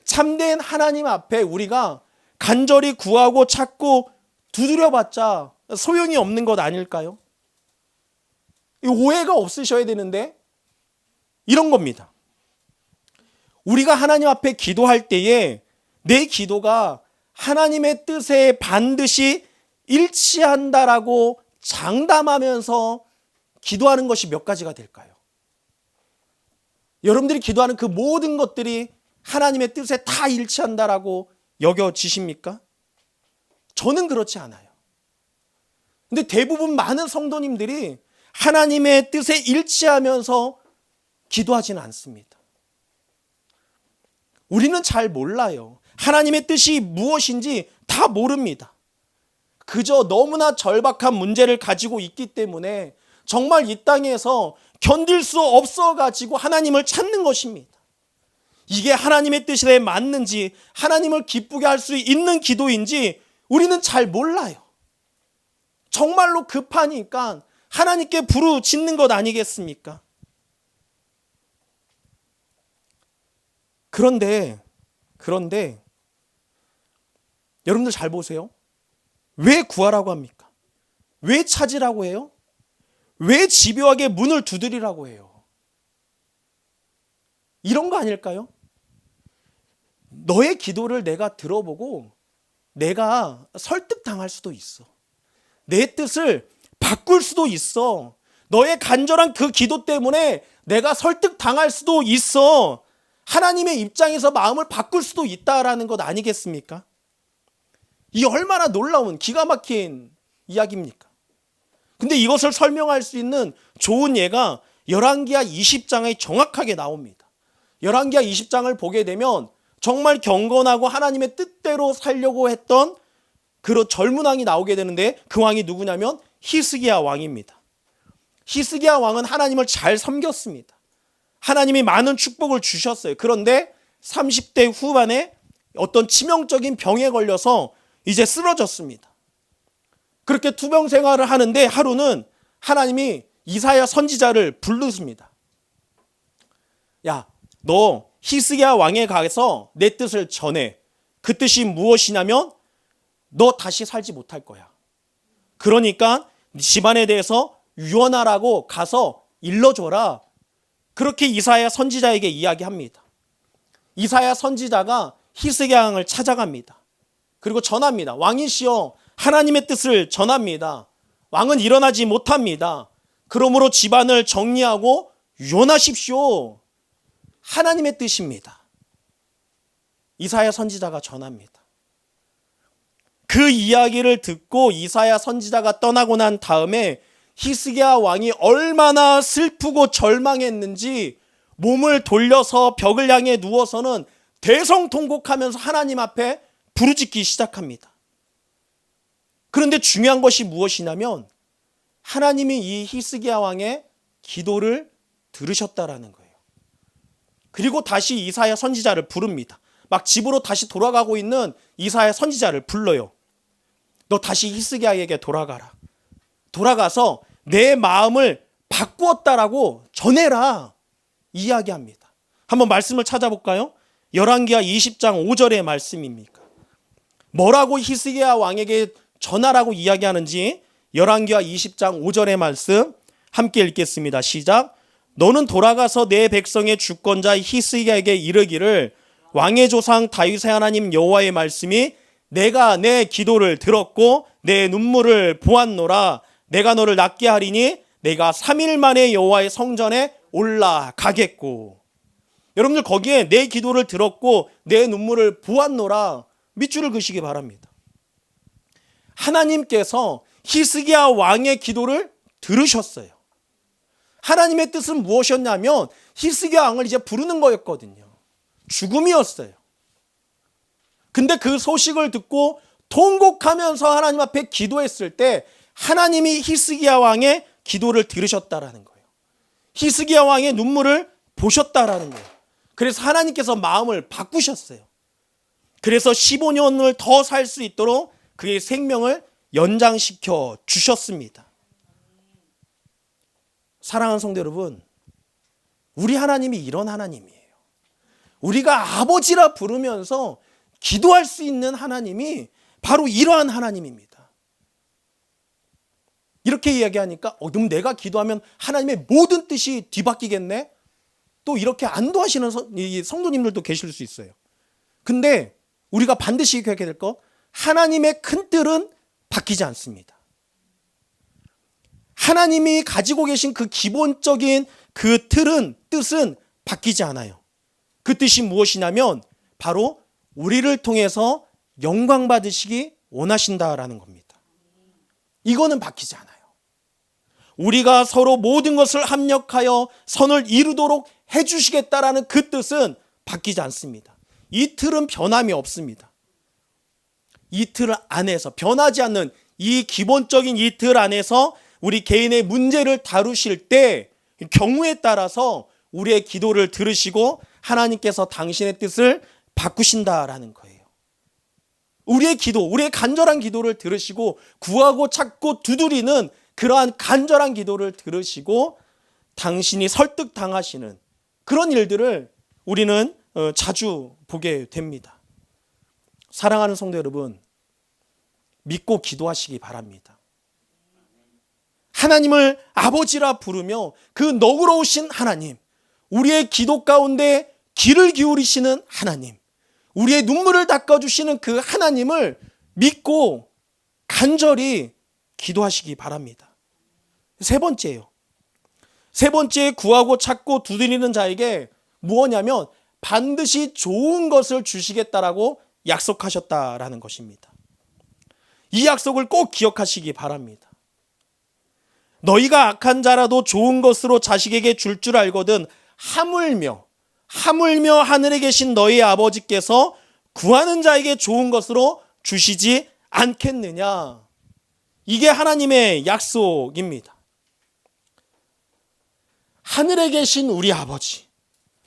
참된 하나님 앞에 우리가 간절히 구하고 찾고 두드려봤자 소용이 없는 것 아닐까요? 오해가 없으셔야 되는데 이런 겁니다. 우리가 하나님 앞에 기도할 때에 내 기도가 하나님의 뜻에 반드시 일치한다라고 장담하면서 기도하는 것이 몇 가지가 될까요? 여러분들이 기도하는 그 모든 것들이 하나님의 뜻에 다 일치한다라고 여겨지십니까? 저는 그렇지 않아요. 근데 대부분 많은 성도님들이 하나님의 뜻에 일치하면서 기도하지는 않습니다. 우리는 잘 몰라요. 하나님의 뜻이 무엇인지 다 모릅니다. 그저 너무나 절박한 문제를 가지고 있기 때문에 정말 이 땅에서 견딜 수 없어가지고 하나님을 찾는 것입니다. 이게 하나님의 뜻에 맞는지 하나님을 기쁘게 할 수 있는 기도인지 우리는 잘 몰라요. 정말로 급하니까 하나님께 부르짖는 것 아니겠습니까? 그런데 여러분들 잘 보세요. 왜 구하라고 합니까? 왜 찾으라고 해요? 왜 집요하게 문을 두드리라고 해요? 이런 거 아닐까요? 너의 기도를 내가 들어보고 내가 설득당할 수도 있어. 내 뜻을 바꿀 수도 있어. 너의 간절한 그 기도 때문에 내가 설득당할 수도 있어. 하나님의 입장에서 마음을 바꿀 수도 있다라는 것 아니겠습니까? 이 얼마나 놀라운 기가 막힌 이야기입니까? 근데 이것을 설명할 수 있는 좋은 예가 열왕기하 20장에 정확하게 나옵니다. 열왕기하 20장을 보게 되면 정말 경건하고 하나님의 뜻대로 살려고 했던 그런 젊은 왕이 나오게 되는데, 그 왕이 누구냐면 히스기야 왕입니다. 히스기야 왕은 하나님을 잘 섬겼습니다. 하나님이 많은 축복을 주셨어요. 그런데 30대 후반에 어떤 치명적인 병에 걸려서 이제 쓰러졌습니다. 그렇게 투병 생활을 하는데 하루는 하나님이 이사야 선지자를 부르십니다. 야, 너 히스기야 왕에 가서 내 뜻을 전해. 그 뜻이 무엇이냐면 너 다시 살지 못할 거야. 그러니까 집안에 대해서 유언하라고 가서 일러줘라. 그렇게 이사야 선지자에게 이야기합니다. 이사야 선지자가 히스기야 왕을 찾아갑니다. 그리고 전합니다. 왕이시여, 하나님의 뜻을 전합니다. 왕은 일어나지 못합니다. 그러므로 집안을 정리하고 유언하십시오. 하나님의 뜻입니다. 이사야 선지자가 전합니다. 그 이야기를 듣고 이사야 선지자가 떠나고 난 다음에 히스기야 왕이 얼마나 슬프고 절망했는지 몸을 돌려서 벽을 향해 누워서는 대성통곡하면서 하나님 앞에 부르짖기 시작합니다. 그런데 중요한 것이 무엇이냐면 하나님이 이 히스기야 왕의 기도를 들으셨다라는 거예요. 그리고 다시 이사야 선지자를 부릅니다. 막 집으로 다시 돌아가고 있는 이사야 선지자를 불러요. 너 다시 히스기야에게 돌아가라. 돌아가서 내 마음을 바꾸었다라고 전해라. 이야기합니다. 한번 말씀을 찾아볼까요? 열왕기하 20장 5절의 말씀입니까? 뭐라고 히스기야 왕에게 전하라고 이야기하는지 열왕기하 20장 5절의 말씀 함께 읽겠습니다. 시작. 너는 돌아가서 내 백성의 주권자 히스기야에게 이르기를 왕의 조상 다윗의 하나님 여호와의 말씀이 내가 내 기도를 들었고 내 눈물을 보았노라. 내가 너를 낫게 하리니 내가 3일 만에 여호와의 성전에 올라가겠고. 여러분들 거기에 내 기도를 들었고 내 눈물을 보았노라 밑줄을 그시기 바랍니다. 하나님께서 히스기야 왕의 기도를 들으셨어요. 하나님의 뜻은 무엇이었냐면 히스기야 왕을 이제 부르는 거였거든요. 죽음이었어요. 근데 그 소식을 듣고 통곡하면서 하나님 앞에 기도했을 때 하나님이 히스기야 왕의 기도를 들으셨다라는 거예요. 히스기야 왕의 눈물을 보셨다라는 거예요. 그래서 하나님께서 마음을 바꾸셨어요. 그래서 15년을 더 살 수 있도록 그의 생명을 연장시켜 주셨습니다. 사랑하는 성도 여러분, 우리 하나님이 이런 하나님이에요. 우리가 아버지라 부르면서 기도할 수 있는 하나님이 바로 이러한 하나님입니다. 이렇게 이야기하니까 그럼 내가 기도하면 하나님의 모든 뜻이 뒤바뀌겠네? 또 이렇게 안도하시는 성도님들도 계실 수 있어요. 근데 우리가 반드시 기억해야 될 것, 하나님의 큰 뜻은 바뀌지 않습니다. 하나님이 가지고 계신 그 기본적인 그 뜻은 바뀌지 않아요. 그 뜻이 무엇이냐면 바로 우리를 통해서 영광 받으시기 원하신다라는 겁니다. 이거는 바뀌지 않아요. 우리가 서로 모든 것을 합력하여 선을 이루도록 해주시겠다라는 그 뜻은 바뀌지 않습니다. 이 틀은 변함이 없습니다. 이 틀 안에서 변하지 않는 이 기본적인 이 틀 안에서 우리 개인의 문제를 다루실 때 경우에 따라서 우리의 기도를 들으시고 하나님께서 당신의 뜻을 바꾸신다라는 거예요. 우리의 기도, 우리의 간절한 기도를 들으시고 구하고 찾고 두드리는 그러한 간절한 기도를 들으시고 당신이 설득당하시는 그런 일들을 우리는 자주 보게 됩니다. 사랑하는 성도 여러분, 믿고 기도하시기 바랍니다. 하나님을 아버지라 부르며 그 너그러우신 하나님, 우리의 기도 가운데 귀를 기울이시는 하나님, 우리의 눈물을 닦아주시는 그 하나님을 믿고 간절히 기도하시기 바랍니다. 세 번째예요. 세 번째, 구하고 찾고 두드리는 자에게 무엇냐면 반드시 좋은 것을 주시겠다라고 약속하셨다라는 것입니다. 이 약속을 꼭 기억하시기 바랍니다. 너희가 악한 자라도 좋은 것으로 자식에게 줄 줄 알거든 하물며 하늘에 계신 너희 아버지께서 구하는 자에게 좋은 것으로 주시지 않겠느냐. 이게 하나님의 약속입니다. 하늘에 계신 우리 아버지,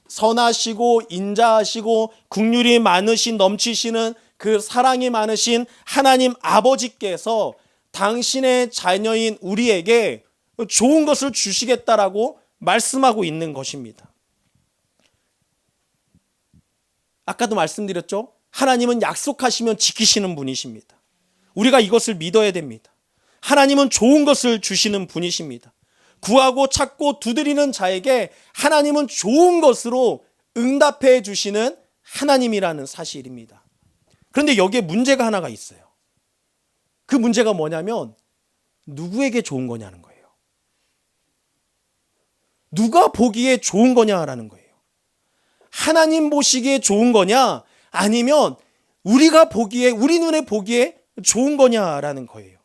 선하시고 인자하시고 긍휼이 많으신 넘치시는 그 사랑이 많으신 하나님 아버지께서 당신의 자녀인 우리에게 좋은 것을 주시겠다라고 말씀하고 있는 것입니다. 아까도 말씀드렸죠? 하나님은 약속하시면 지키시는 분이십니다. 우리가 이것을 믿어야 됩니다. 하나님은 좋은 것을 주시는 분이십니다. 구하고 찾고 두드리는 자에게 하나님은 좋은 것으로 응답해 주시는 하나님이라는 사실입니다. 그런데 여기에 문제가 하나가 있어요. 그 문제가 뭐냐면 누구에게 좋은 거냐는 거예요. 누가 보기에 좋은 거냐라는 거예요. 하나님 보시기에 좋은 거냐, 아니면 우리가 보기에, 우리 눈에 보기에 좋은 거냐라는 거예요.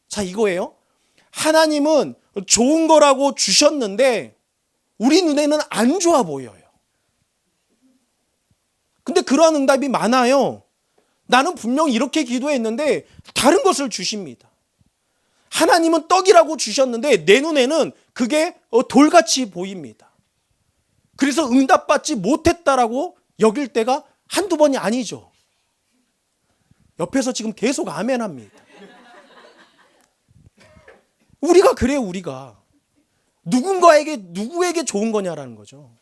자, 이거예요. 하나님은 좋은 거라고 주셨는데 우리 눈에는 안 좋아 보여요. 근데 그러한 응답이 많아요. 나는 분명 이렇게 기도했는데 다른 것을 주십니다. 하나님은 떡이라고 주셨는데 내 눈에는 그게 돌같이 보입니다. 그래서 응답받지 못했다라고 여길 때가 한두 번이 아니죠. 옆에서 지금 계속 아멘합니다. 우리가 그래요, 우리가. 누구에게 좋은 거냐라는 거죠.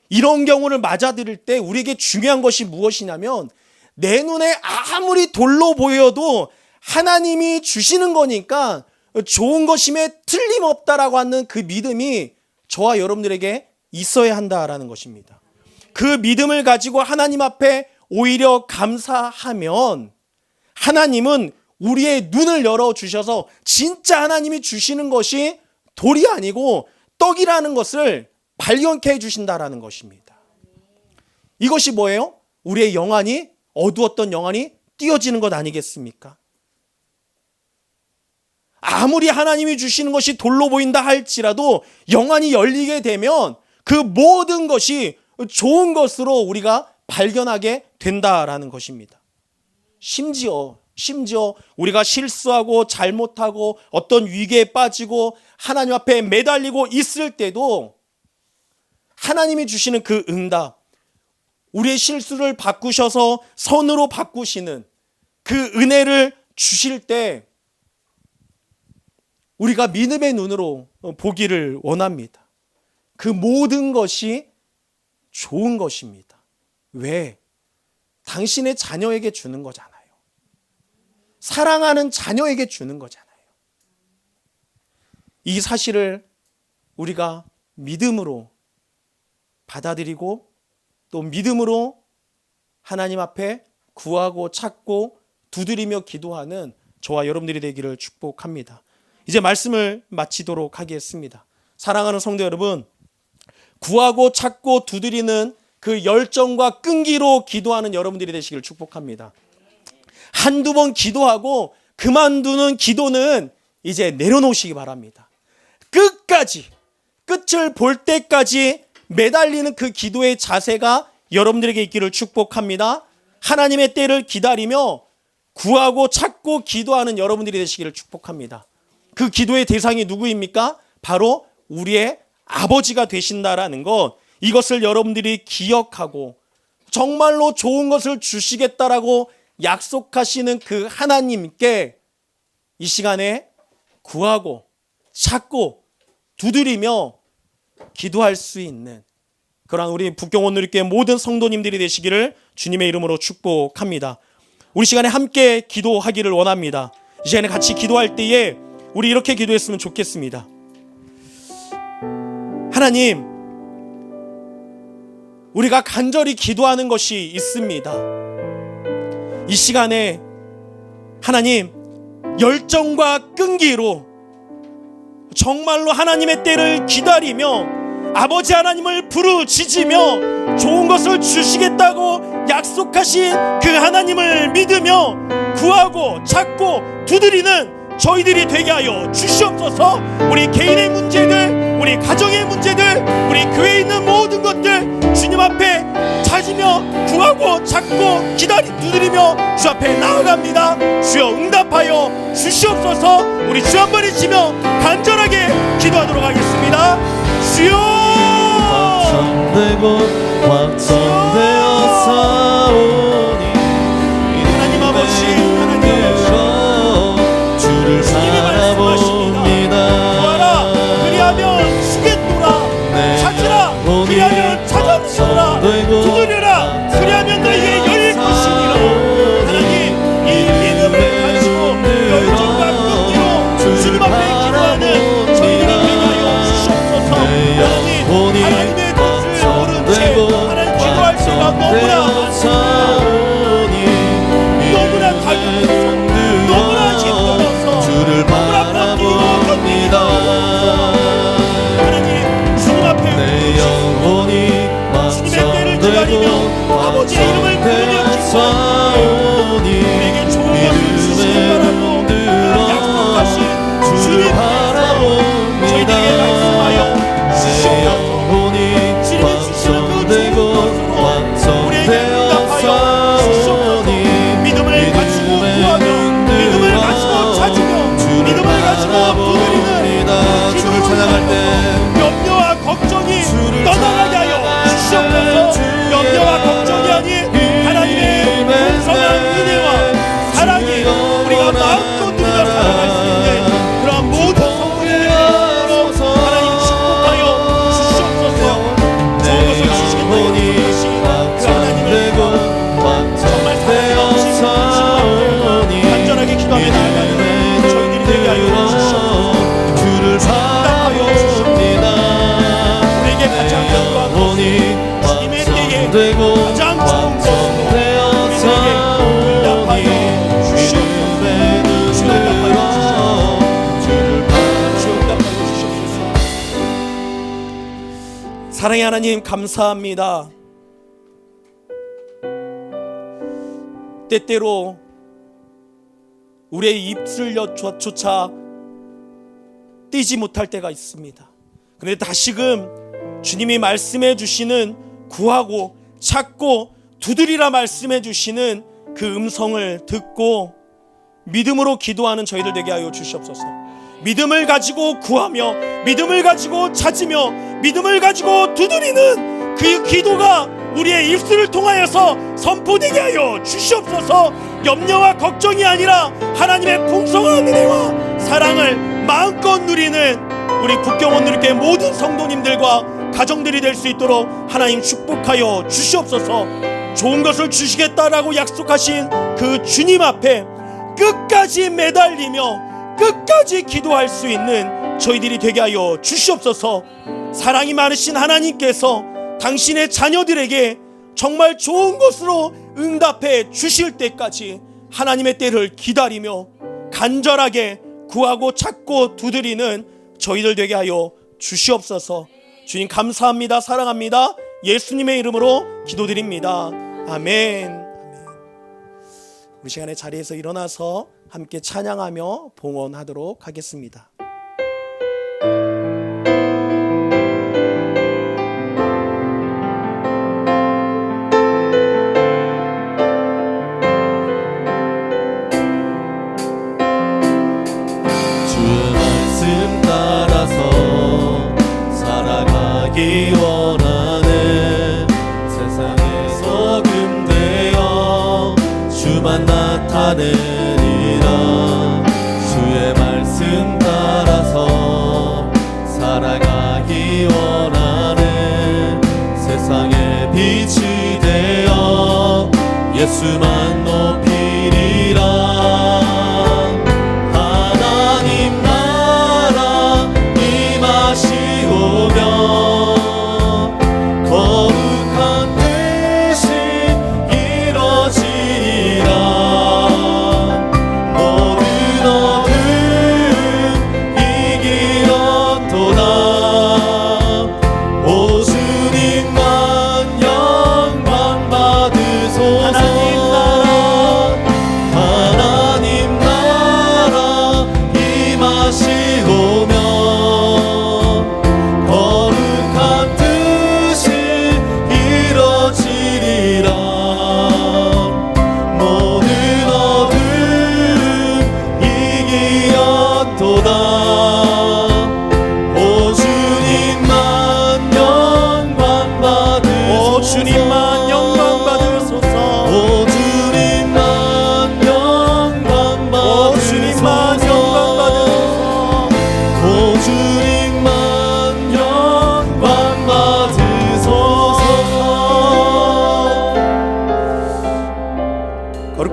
이런 경우를 맞아들일 때 우리에게 중요한 것이 무엇이냐면 내 눈에 아무리 돌로 보여도 하나님이 주시는 거니까 좋은 것임에 틀림없다라고 하는 그 믿음이 저와 여러분들에게 있어야 한다라는 것입니다. 그 믿음을 가지고 하나님 앞에 오히려 감사하면 하나님은 우리의 눈을 열어주셔서 진짜 하나님이 주시는 것이 돌이 아니고 떡이라는 것을 발견케 해주신다라는 것입니다. 이것이 뭐예요? 우리의 영안이, 어두웠던 영안이 띄어지는 것 아니겠습니까? 아무리 하나님이 주시는 것이 돌로 보인다 할지라도 영안이 열리게 되면 그 모든 것이 좋은 것으로 우리가 발견하게 된다라는 것입니다. 심지어 우리가 실수하고 잘못하고 어떤 위기에 빠지고 하나님 앞에 매달리고 있을 때도 하나님이 주시는 그 응답, 우리의 실수를 바꾸셔서 선으로 바꾸시는 그 은혜를 주실 때 우리가 믿음의 눈으로 보기를 원합니다. 그 모든 것이 좋은 것입니다. 왜? 당신의 자녀에게 주는 거잖아요. 사랑하는 자녀에게 주는 거잖아요. 이 사실을 우리가 믿음으로 받아들이고 또 믿음으로 하나님 앞에 구하고 찾고 두드리며 기도하는 저와 여러분들이 되기를 축복합니다. 이제 말씀을 마치도록 하겠습니다. 사랑하는 성도 여러분, 구하고 찾고 두드리는 그 열정과 끈기로 기도하는 여러분들이 되시기를 축복합니다. 한두 번 기도하고 그만두는 기도는 이제 내려놓으시기 바랍니다. 끝을 볼 때까지 매달리는 그 기도의 자세가 여러분들에게 있기를 축복합니다. 하나님의 때를 기다리며 구하고 찾고 기도하는 여러분들이 되시기를 축복합니다. 그 기도의 대상이 누구입니까? 바로 우리의 아버지가 되신다라는 것, 이것을 여러분들이 기억하고 정말로 좋은 것을 주시겠다라고 약속하시는 그 하나님께 이 시간에 구하고 찾고 두드리며 기도할 수 있는 그러한 우리 북경원누리교회 모든 성도님들이 되시기를 주님의 이름으로 축복합니다. 우리 시간에 함께 기도하기를 원합니다. 이 시간에 같이 기도할 때에 우리 이렇게 기도했으면 좋겠습니다. 하나님, 우리가 간절히 기도하는 것이 있습니다. 이 시간에 하나님, 열정과 끈기로 정말로 하나님의 때를 기다리며 아버지 하나님을 부르짖으며 좋은 것을 주시겠다고 약속하신 그 하나님을 믿으며 구하고 찾고 두드리는 저희들이 되게 하여 주시옵소서. 우리 개인의 문제들, 우리 가정의 문제들, 우리 교회에 있는 모든 것들 주님 앞에 찾으며 구하고 찾고 두드리며 주 앞에 나아갑니다. 주여 응답하여 주시옵소서. 우리 주 한 번 외치며 간절하게 기도하도록 하겠습니다. 주여 확정되고 확정되어 사오니 하나님 아버지, 하나님 아버지, 주를 바라봅니다. 구하라 그리하면 주겠노라, 찾으라 그리하면 찾아주시노라, 두드려라 그리하면 너희에게 열릴 것이니라. 하나님, 이 믿음을 가지고 열정과 끈기로 주님 앞에 기도하는 저희들이 되게 하여 주시옵소서. 하나님, 하나님의 뜻을 모른 채 하나님 기도할 때가 너무나 가격해서 너무나 힘들어서 주를 바라봅니다. 하나님, 주님 앞에 내 영혼이 주님의 때를 기다리며 아버지의 이름을 부르며 기도하오니 우리에게 좋은 것을 주시겠다라고 약속하신 주님 앞에 저희들에게 말씀하여 주시옵소서. 주님이 주시는 그 좋은 것으로 우리에게 응답하여 주시옵소서. 믿음을 가지고 구하며 믿음을 가지고 찾으며 믿음을 가지고 두드리는 주를 찬양할 때 염려와 걱정이 떠나가게 하여 주시옵소서. 염려와 걱정이 아닌 하나님의 풍성한 은혜와 사랑이 우리가 마음껏 누리며 살아갈 수 있는 그런 모든 성도들로 하나님 축복하여 주시옵소서. 좋은 것을 주시겠다고 하신 그 하나님을 정말 사랑하여 주시는 간절하게 기도하며 나아가는 저희들이 되게 하여 주시옵소서. 주를 바라봅니다. 우리에게 가장 영광 주님의 때에 되고 가장 좋은 것으로 되어 우리에게 응답하여 주시옵소서. 주 응답하여 주시옵소서. 사랑의 하나님, 감사합니다. 때때로 우리의 입술조차 띄지 못할 때가 있습니다. 그런데 다시금 주님이 말씀해 주시는 구하고 찾고 두드리라 말씀해 주시는 그 음성을 듣고 믿음으로 기도하는 저희들 되게 하여 주시옵소서. 믿음을 가지고 구하며 믿음을 가지고 찾으며 믿음을 가지고 두드리는 그 기도가 우리의 입술을 통하여서 선포되게 하여 주시옵소서. 염려와 걱정이 아니라 하나님의 풍성한 은혜와 사랑을 마음껏 누리는 우리 국경원누리교회 모든 성도님들과 가정들이 될 수 있도록 하나님 축복하여 주시옵소서. 좋은 것을 주시겠다라고 약속하신 그 주님 앞에 끝까지 매달리며 끝까지 기도할 수 있는 저희들이 되게 하여 주시옵소서. 사랑이 많으신 하나님께서 당신의 자녀들에게 정말 좋은 것으로 응답해 주실 때까지 하나님의 때를 기다리며 간절하게 구하고 찾고 두드리는 저희들 되게 하여 주시옵소서. 주님 감사합니다. 사랑합니다. 예수님의 이름으로 기도드립니다. 아멘. 우리 시간에 자리에서 일어나서 함께 찬양하며 봉헌하도록 하겠습니다. 주의 말씀 따라서 살아가기 원하는 세상의 소금 되어 주만 나타내리라. 주의 말씀 따라서 살아가기 원하는 세상의 빛이 되어 예수만 높이리라. 하나님 나라 임하시오며 거룩한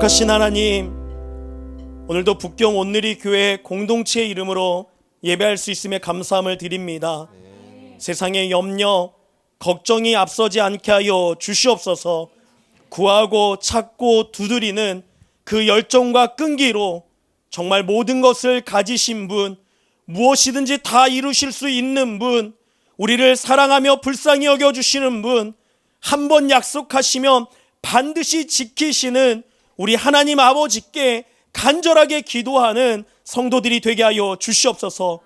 거룩하신 하나님, 오늘도 북경 온누리 교회 공동체의 이름으로 예배할 수 있음에 감사함을 드립니다. 세상의 염려, 걱정이 앞서지 않게 하여 주시옵소서. 구하고 찾고 두드리는 그 열정과 끈기로 정말 모든 것을 가지신 분, 무엇이든지 다 이루실 수 있는 분, 우리를 사랑하며 불쌍히 여겨주시는 분, 한 번 약속하시면 반드시 지키시는 우리 하나님 아버지께 간절하게 기도하는 성도들이 되게 하여 주시옵소서.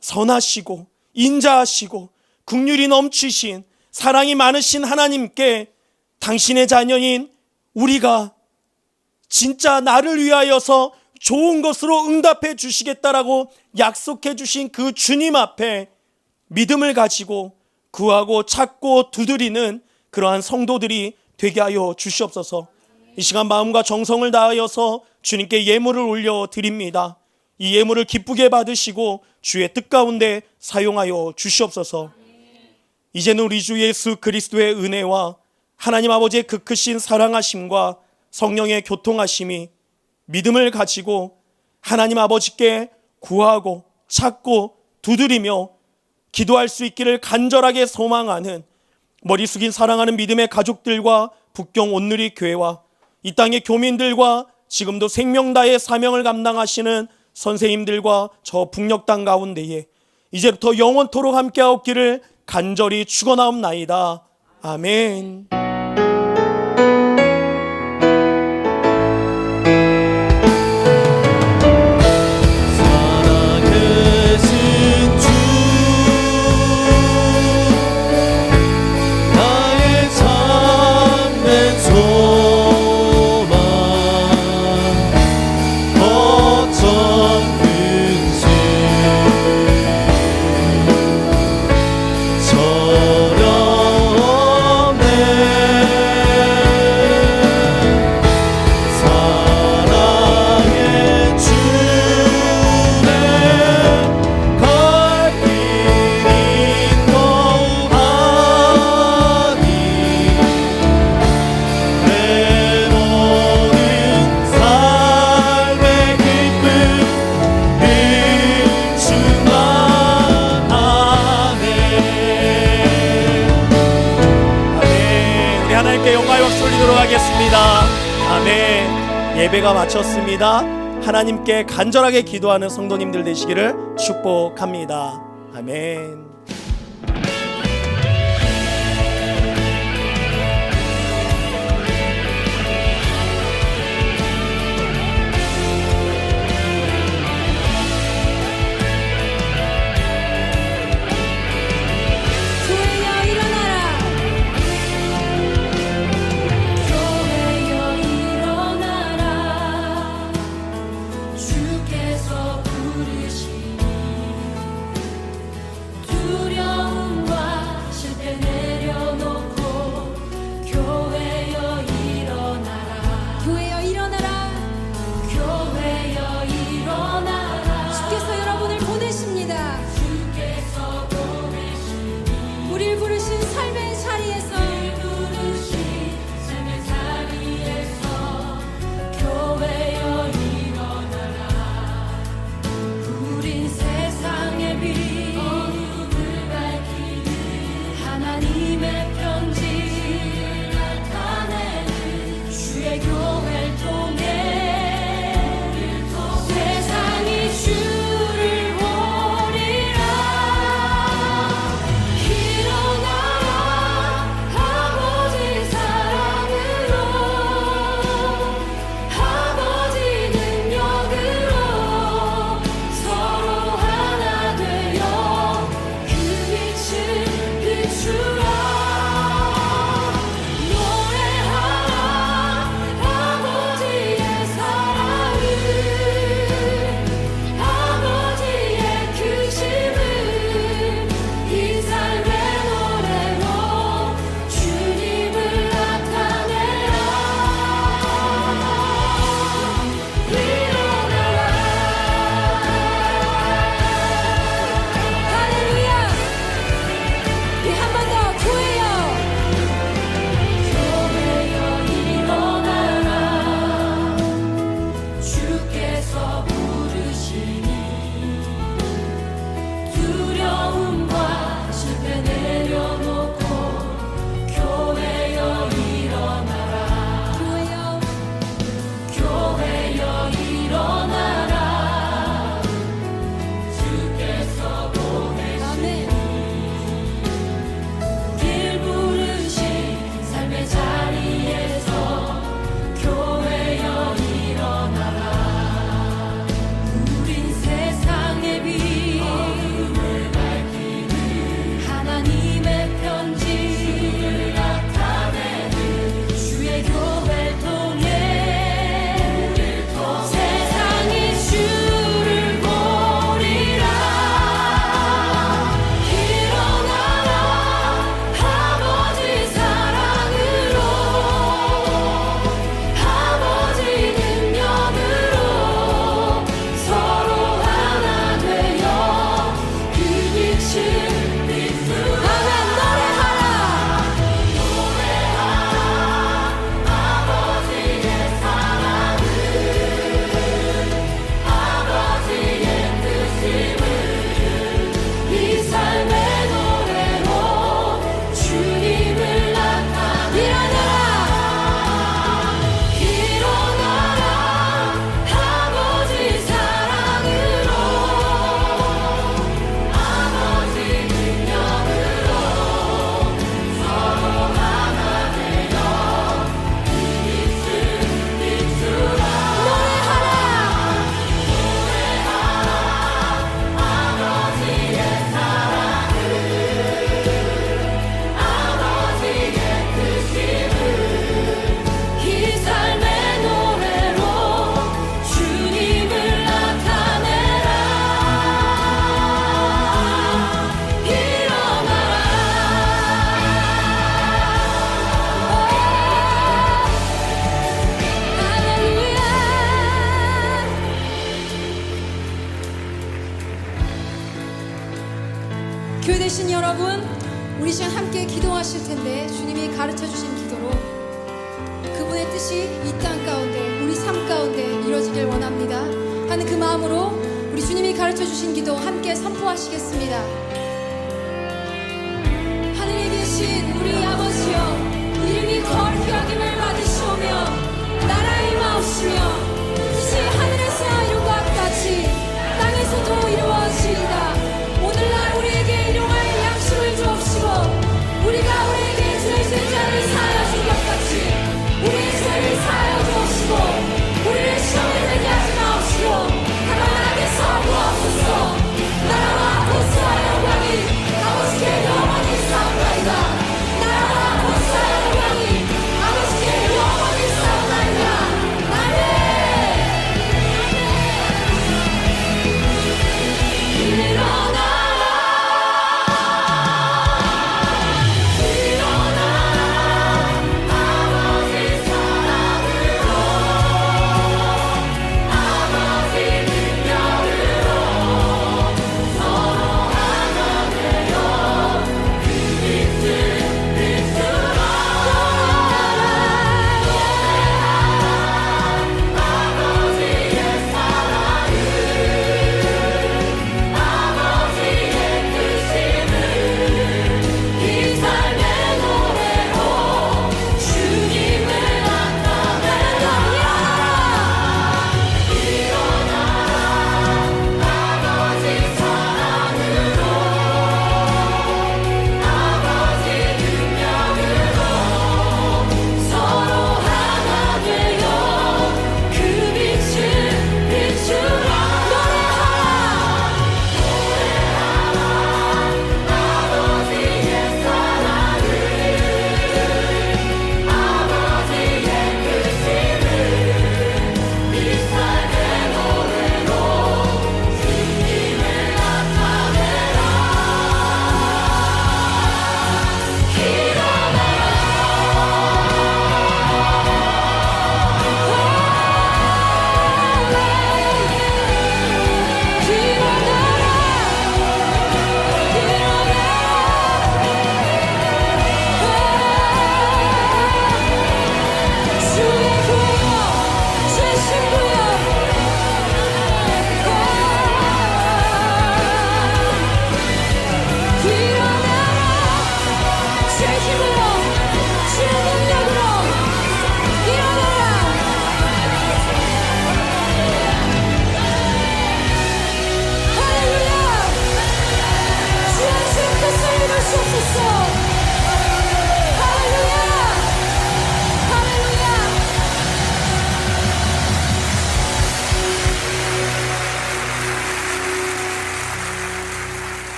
선하시고 인자하시고 긍휼이 넘치신 사랑이 많으신 하나님께 당신의 자녀인 우리가 진짜 나를 위하여서 좋은 것으로 응답해 주시겠다라고 약속해 주신 그 주님 앞에 믿음을 가지고 구하고 찾고 두드리는 그러한 성도들이 되게 하여 주시옵소서. 이 시간 마음과 정성을 다하여서 주님께 예물을 올려드립니다. 이 예물을 기쁘게 받으시고 주의 뜻 가운데 사용하여 주시옵소서. 이제는 우리 주 예수 그리스도의 은혜와 하나님 아버지의 그 크신 사랑하심과 성령의 교통하심이 믿음을 가지고 하나님 아버지께 구하고 찾고 두드리며 기도할 수 있기를 간절하게 소망하는 머리 숙인 사랑하는 믿음의 가족들과 북경 온누리 교회와 이 땅의 교민들과 지금도 생명다의 사명을 감당하시는 선생님들과 저 북녘 땅 가운데에 이제부터 영원토록 함께하옵기를 간절히 축원하옵나이다. 아멘. 하나님께 영광의 박수 올리도록 하겠습니다. 아멘. 예배가 마쳤습니다. 하나님께 간절하게 기도하는 성도님들 되시기를 축복합니다. 아멘. 일어나라 교회 되신 여러분, 우리 시간 함께 기도하실 텐데 주님이 가르쳐 주신 기도로 그분의 뜻이 이 땅 가운데 우리 삶 가운데 이루어지길 원합니다 하는 그 마음으로 우리 주님이 가르쳐 주신 기도 함께 선포하시겠습니다. 하늘에 계신 우리 아버지여, 이름이 거룩히 여김을 받으시오며 나라의 임하옵시며 뜻이 하늘에